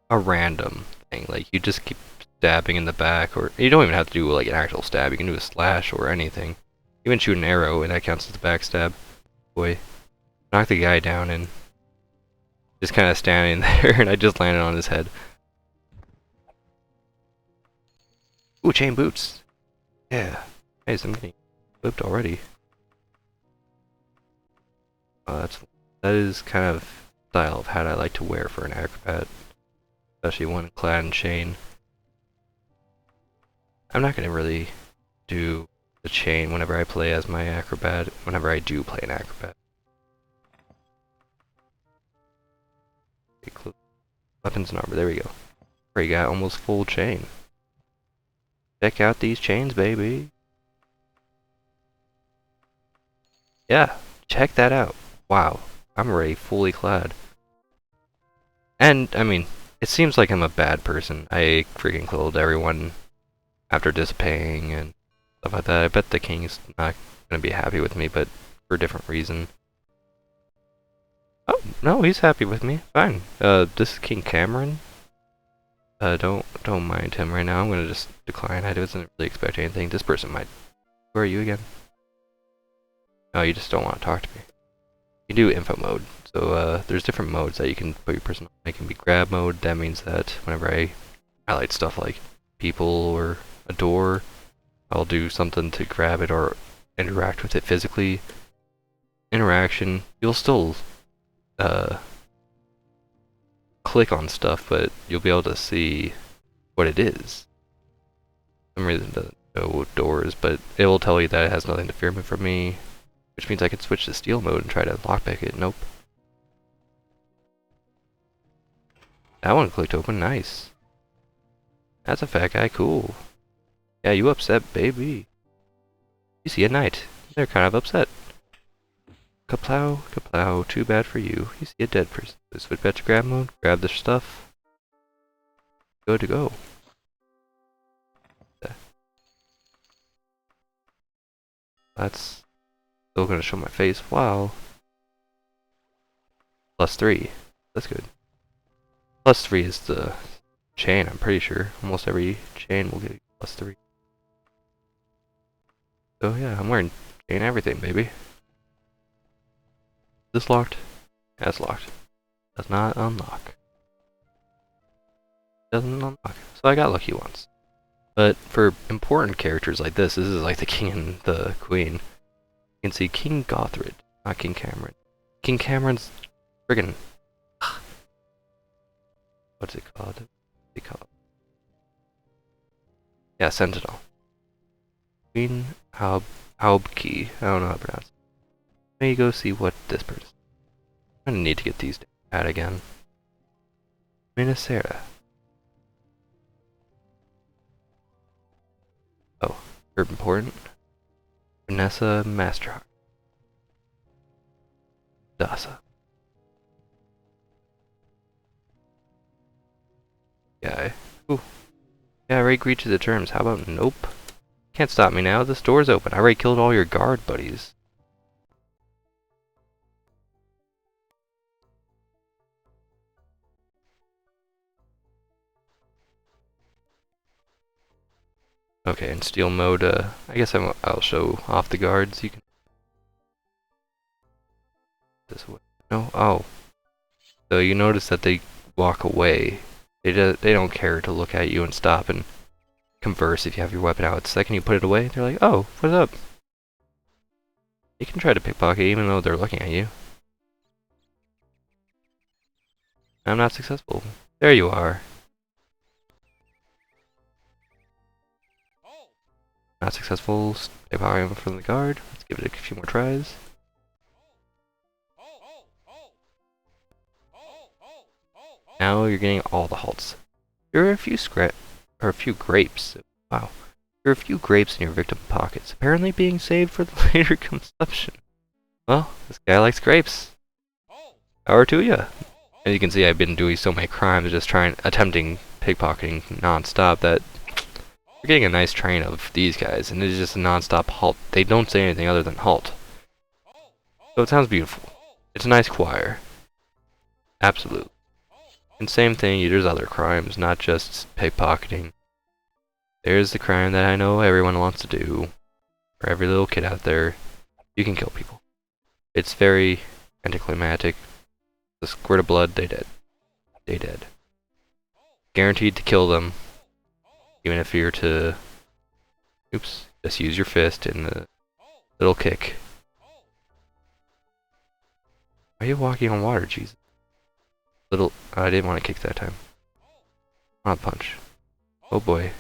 a random thing. Like you just keep stabbing in the back, or you don't even have to do like an actual stab. You can do a slash or anything. Even shoot an arrow, and that counts as a backstab. Boy, knock the guy down and just kind of standing there, and I just landed on his head. Ooh, chain boots. Yeah. Nice, I'm getting whipped already. That is kind of style of hat I like to wear for an acrobat, especially one clad in chain. I'm not gonna really do the chain whenever I play as my acrobat. Whenever I do play an acrobat. Okay, weapons and armor. There we go. We got almost full chain. Check out these chains, baby. Yeah, check that out. Wow, I'm already fully clad. And, I mean, it seems like I'm a bad person. I freaking killed everyone after disobeying and stuff like that. I bet the king's not gonna be happy with me, but for a different reason. Oh, no, he's happy with me. Fine. This is King Cameron. Don't mind him right now. I'm gonna just decline. I wasn't really expecting anything. This person might... Who are you again? Oh, you just don't want to talk to me. You can do info mode. So there's different modes that you can put your person on. It can be grab mode. That means that whenever I highlight stuff like people or a door, I'll do something to grab it or interact with it physically. Interaction, you'll still click on stuff, but you'll be able to see what it is. For some reason it doesn't know doors, but it will tell you that it has nothing to fear from me. Which means I can switch to steal mode and try to lockpick it. Nope. That one clicked open. Nice. That's a fat guy. Cool. Yeah, you upset, baby. You see a knight. They're kind of upset. Kaplow, kaplow. Too bad for you. You see a dead person. Switch back to grab mode. Grab their stuff. Good to go. That's still gonna show my face. Wow. +3. That's good. +3 is the chain, I'm pretty sure. Almost every chain will give you +3. So yeah, I'm wearing chain everything, baby. Is this locked? Yeah, it's locked. Does not unlock. Doesn't unlock. So I got lucky once. But for important characters like this is like the king and the queen. You can see King Gothrid, not King Cameron. King Cameron's friggin' what's it called? What's it called? Yeah, Sentinel. Queen Haubke. I don't know how to pronounce it. Let me go see what this person. I'm gonna need to get these out again. Minnesota. Oh, very important. Vanessa Masterhawk. Dasa. Guy. Ooh. Yeah, I already agreed to the terms. How about nope? Can't stop me now. This door's open. I already killed all your guard buddies. Okay, in steal mode, I guess I'll show off the guards. You can this way. No, oh. So you notice that they walk away. They don't care to look at you and stop and converse if you have your weapon out. The second you put it away, they're like, "Oh, what's up?" You can try to pickpocket even though they're looking at you. I'm not successful. There you are. Not successful. Pickpocketing from the guard. Let's give it a few more tries. Now you're getting all the halts. There are a few grapes. Wow. There are a few grapes in your victim pockets, apparently being saved for the later consumption. Well, this guy likes grapes. Power to ya. As you can see, I've been doing so many crimes, just attempting pickpocketing non-stop that we're getting a nice train of these guys, and it's just a non-stop halt. They don't say anything other than halt. So it sounds beautiful. It's a nice choir. Absolutely. And same thing, there's other crimes, not just pickpocketing. There's the crime that I know everyone wants to do. For every little kid out there, you can kill people. It's very anticlimactic. The squirt of blood, they dead. They dead. Guaranteed to kill them. Even if you're to... Oops. Just use your fist and the little kick. Why are you walking on water, Jesus? I didn't want to kick that time. I want to punch. Oh boy.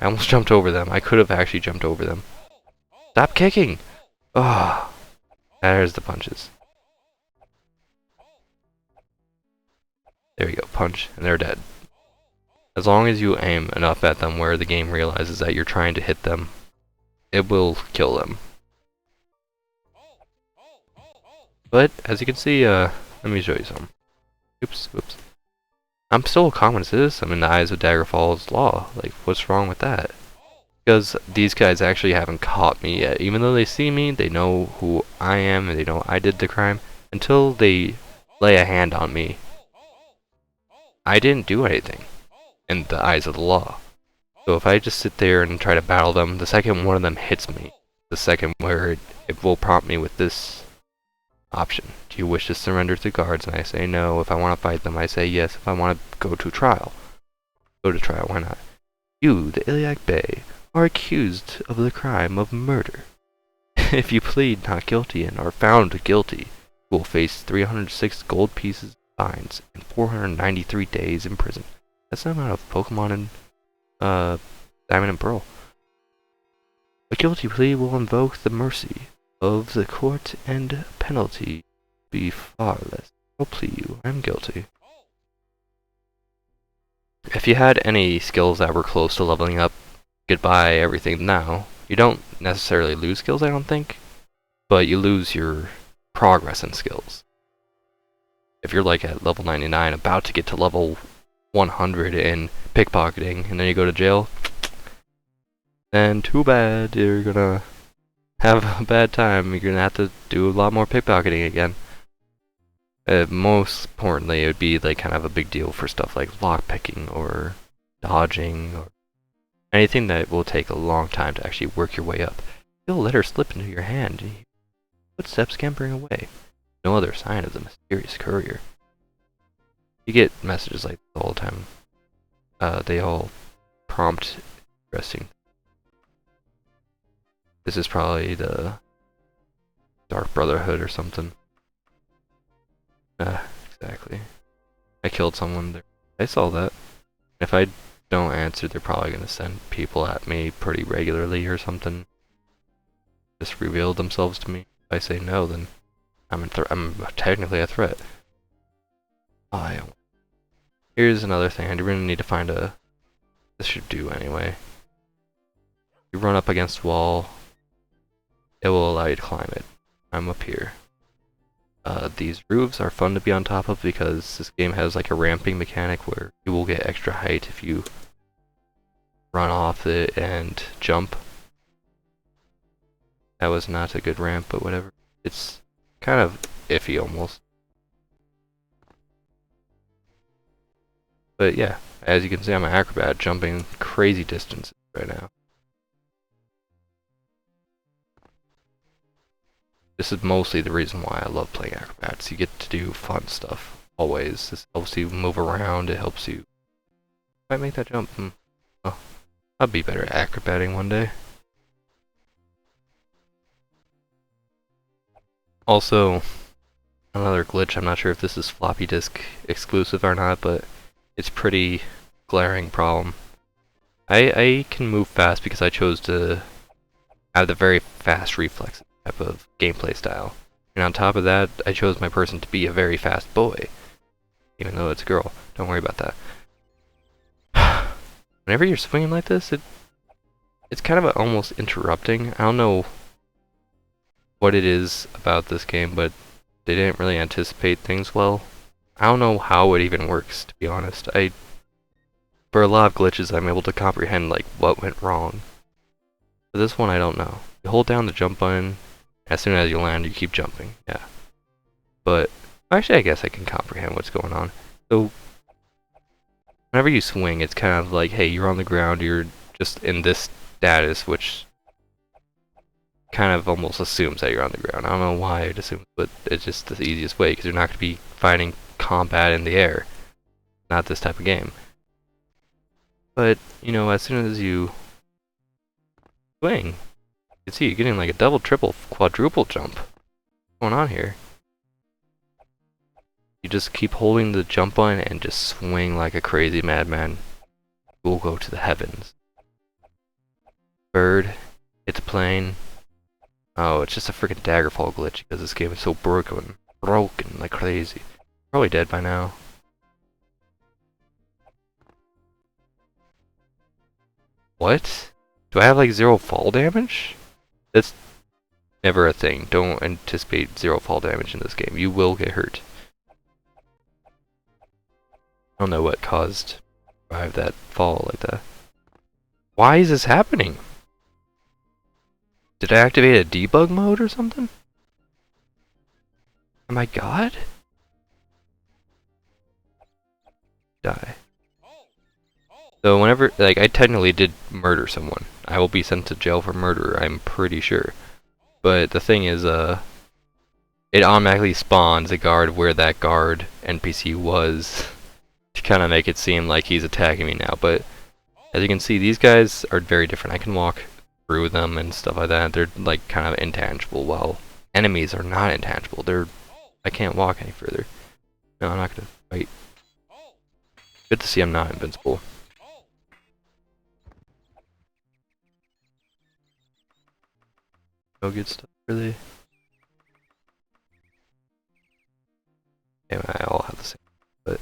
I almost jumped over them. I could have actually jumped over them. Stop kicking! Ah, there's the punches. There we go, punch, and they're dead. As long as you aim enough at them where the game realizes that you're trying to hit them, it will kill them. But, as you can see, let me show you something. Oops, whoops. I'm still a common citizen in the eyes of Daggerfall's law. Like, what's wrong with that? Because these guys actually haven't caught me yet. Even though they see me, they know who I am, and they know I did the crime. Until they lay a hand on me, I didn't do anything in the eyes of the law. So if I just sit there and try to battle them, the second one of them hits me, the second where it will prompt me with this option. Do you wish to surrender to the guards? And I say no. If I want to fight them, I say yes. If I want to go to trial, go to trial. Why not? You, the Iliac Bay, are accused of the crime of murder. If you plead not guilty and are found guilty, you will face 306 gold pieces fines and 493 days in prison. That's the amount of Pokemon and Diamond and Pearl. A guilty plea will invoke the mercy of the court and penalty be far less. I'll plea you. I'm guilty. If you had any skills that were close to leveling up, goodbye everything now. You don't necessarily lose skills, I don't think, but you lose your progress in skills. If you're like at level 99, about to get to level 100 in pickpocketing, and then you go to jail, then too bad, you're gonna have a bad time. You're gonna have to do a lot more pickpocketing again. Most importantly, it would be like kind of a big deal for stuff like lockpicking or dodging or anything that will take a long time to actually work your way up. You'll let her slip into your hand. Footsteps scampering away. No other sign of the mysterious courier. You get messages like this all the time. They all prompt interesting. This is probably the Dark Brotherhood or something. Exactly. I killed someone there. I saw that. If I don't answer, they're probably gonna send people at me pretty regularly or something. Just reveal themselves to me. If I say no, then I'm technically a threat. Here's another thing. I really need to find a... This should do anyway. You run up against a wall. It will allow you to climb it. I'm up here. These roofs are fun to be on top of because this game has like a ramping mechanic where you will get extra height if you run off it and jump. That was not a good ramp, but whatever. It's kind of iffy almost. But yeah, as you can see, I'm an acrobat jumping crazy distances right now. This is mostly the reason why I love playing acrobats. You get to do fun stuff, always. This helps you move around, it helps you... Might make that jump. Oh, I'll be better at acrobating one day. Also, another glitch, I'm not sure if this is floppy disk exclusive or not, but it's pretty glaring problem. I can move fast because I chose to have the very fast reflex type of gameplay style. And on top of that, I chose my person to be a very fast boy. Even though it's a girl. Don't worry about that. Whenever you're swinging like this, it's kind of almost interrupting. I don't know what it is about this game, but they didn't really anticipate things well. I don't know how it even works, to be honest. For a lot of glitches, I'm able to comprehend like what went wrong. For this one, I don't know. You hold down the jump button, as soon as you land, you keep jumping. Yeah. But actually, I guess I can comprehend what's going on. So whenever you swing, it's kind of like, hey, you're on the ground, you're just in this status, which kind of almost assumes that you're on the ground. I don't know why it assumes, but it's just the easiest way, because you're not going to be fighting combat in the air. Not this type of game. But, you know, as soon as you swing, you can see you're getting like a double, triple, quadruple jump. What's going on here? You just keep holding the jump button and just swing like a crazy madman. We'll go to the heavens. Bird, it's a plane. Oh, it's just a freaking Daggerfall glitch because this game is so broken like crazy. Probably dead by now. What? Do I have like 0 fall damage? That's never a thing. Don't anticipate 0 fall damage in this game. You will get hurt. I don't know what caused that fall like that. Why is this happening? Did I activate a debug mode or something? Oh my god? Die. So whenever, like, I technically did murder someone. I will be sent to jail for murder, I'm pretty sure. But the thing is, it automatically spawns a guard where that guard NPC was to kind of make it seem like he's attacking me now. But as you can see, these guys are very different. I can walk through them and stuff like that. They're like kind of intangible, while enemies are not intangible. I can't walk any further. No, I'm not gonna fight. Good to see I'm not invincible. No good stuff, really. Yeah, I all have the same, but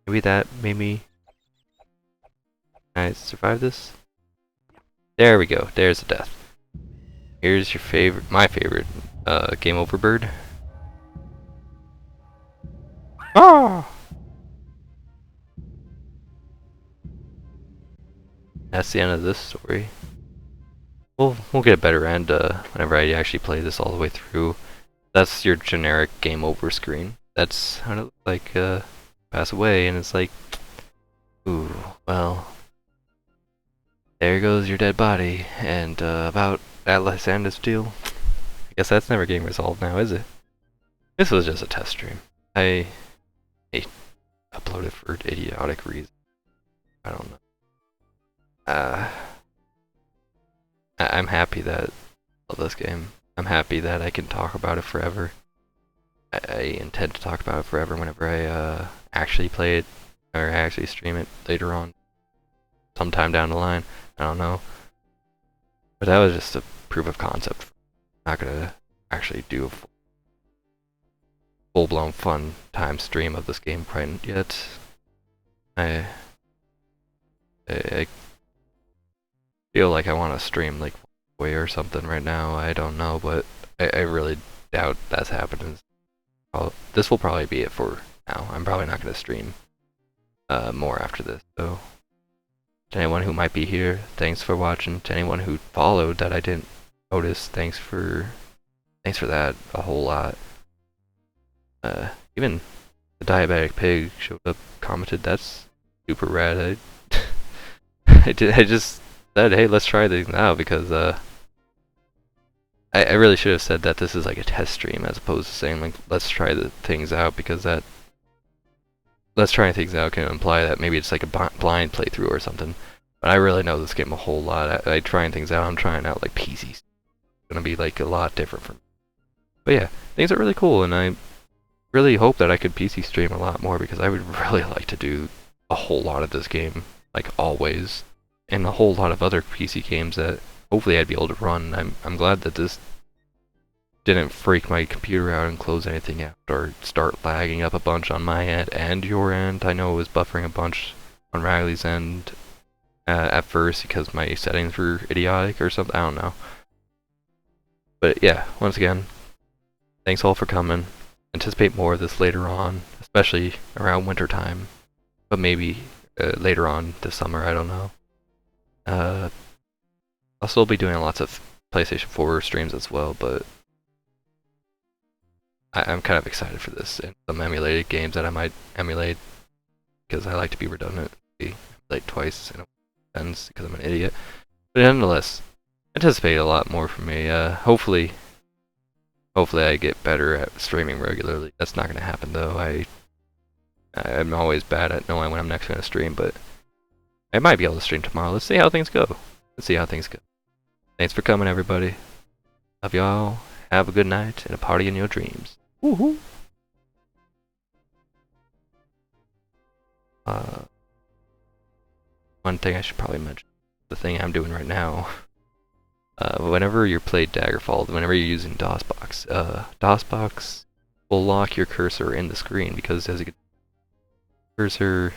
maybe that made me. Can I survive this? There we go. There's the death. Here's your my favorite, game over bird. Ah! That's the end of this story. We'll get a better end whenever I actually play this all the way through. That's your generic game over screen. That's how it looks like pass away, and it's like, ooh, well, there goes your dead body. And about Atlas and his deal, I guess that's never getting resolved now, is it? This was just a test stream. I uploaded for idiotic reasons. I don't know. I'm happy that I love this game. I'm happy that I can talk about it forever. I intend to talk about it forever whenever I actually play it or actually stream it later on, sometime down the line. I don't know. But that was just a proof of concept. I'm not gonna actually do a full-blown fun time stream of this game quite yet. I feel like I want to stream like way or something right now. I don't know, but I really doubt that's happening. This will probably be it for now. I'm probably not going to stream more after this. So to anyone who might be here, thanks for watching. To anyone who followed that I didn't notice, thanks for that a whole lot. Even the diabetic pig showed up, commented. That's super rad. I just said, hey, let's try these now because I really should have said that this is like a test stream as opposed to saying like let's try the things out, because that let's try things out can imply that maybe it's like a blind playthrough or something. But I really know this game a whole lot. I trying things out. I'm trying out like PCs. It's gonna be like a lot different from. But yeah, things are really cool, and I really hope that I could PC stream a lot more, because I would really like to do a whole lot of this game, like always, and a whole lot of other PC games that hopefully I'd be able to run. I'm glad that this didn't freak my computer out and close anything out or start lagging up a bunch on my end and your end. I know it was buffering a bunch on Riley's end at first because my settings were idiotic or something. I don't know. But yeah, once again, thanks all for coming. Anticipate more of this later on, especially around winter time, but maybe later on this summer, I don't know. I'll still be doing lots of PlayStation 4 streams as well, but I'm kind of excited for this, and some emulated games that I might emulate, because I like to be redundant. Emulate twice in a sense, because I'm an idiot. But nonetheless, anticipate a lot more from me. Hopefully I get better at streaming regularly. That's not going to happen though. I'm always bad at knowing when I'm next going to stream, but I might be able to stream tomorrow. Let's see how things go. Thanks for coming, everybody. Love y'all. Have a good night and a party in your dreams. Woohoo! One thing I should probably mention, the thing I'm doing right now. Whenever you're playing Daggerfall, whenever you're using DOSBox, DOSBox will lock your cursor in the screen, because as a cursor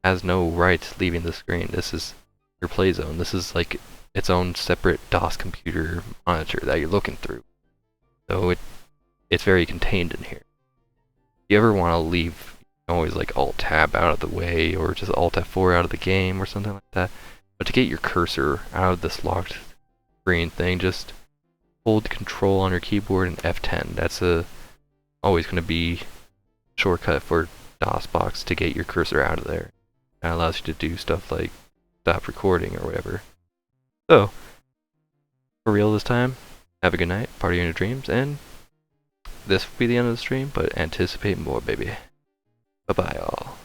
has no right leaving the screen. This is your play zone. This is like its own separate DOS computer monitor that you're looking through. So it's very contained in here. If you ever want to leave, you can always like Alt-Tab out of the way, or just Alt-F4 out of the game, or something like that. But to get your cursor out of this locked screen thing, just hold Control on your keyboard and F10. That's always going to be a shortcut for DOSBox to get your cursor out of there. That allows you to do stuff like stop recording or whatever. So, for real this time, have a good night, party in your dreams, and this will be the end of the stream, but anticipate more, baby. Bye-bye, all.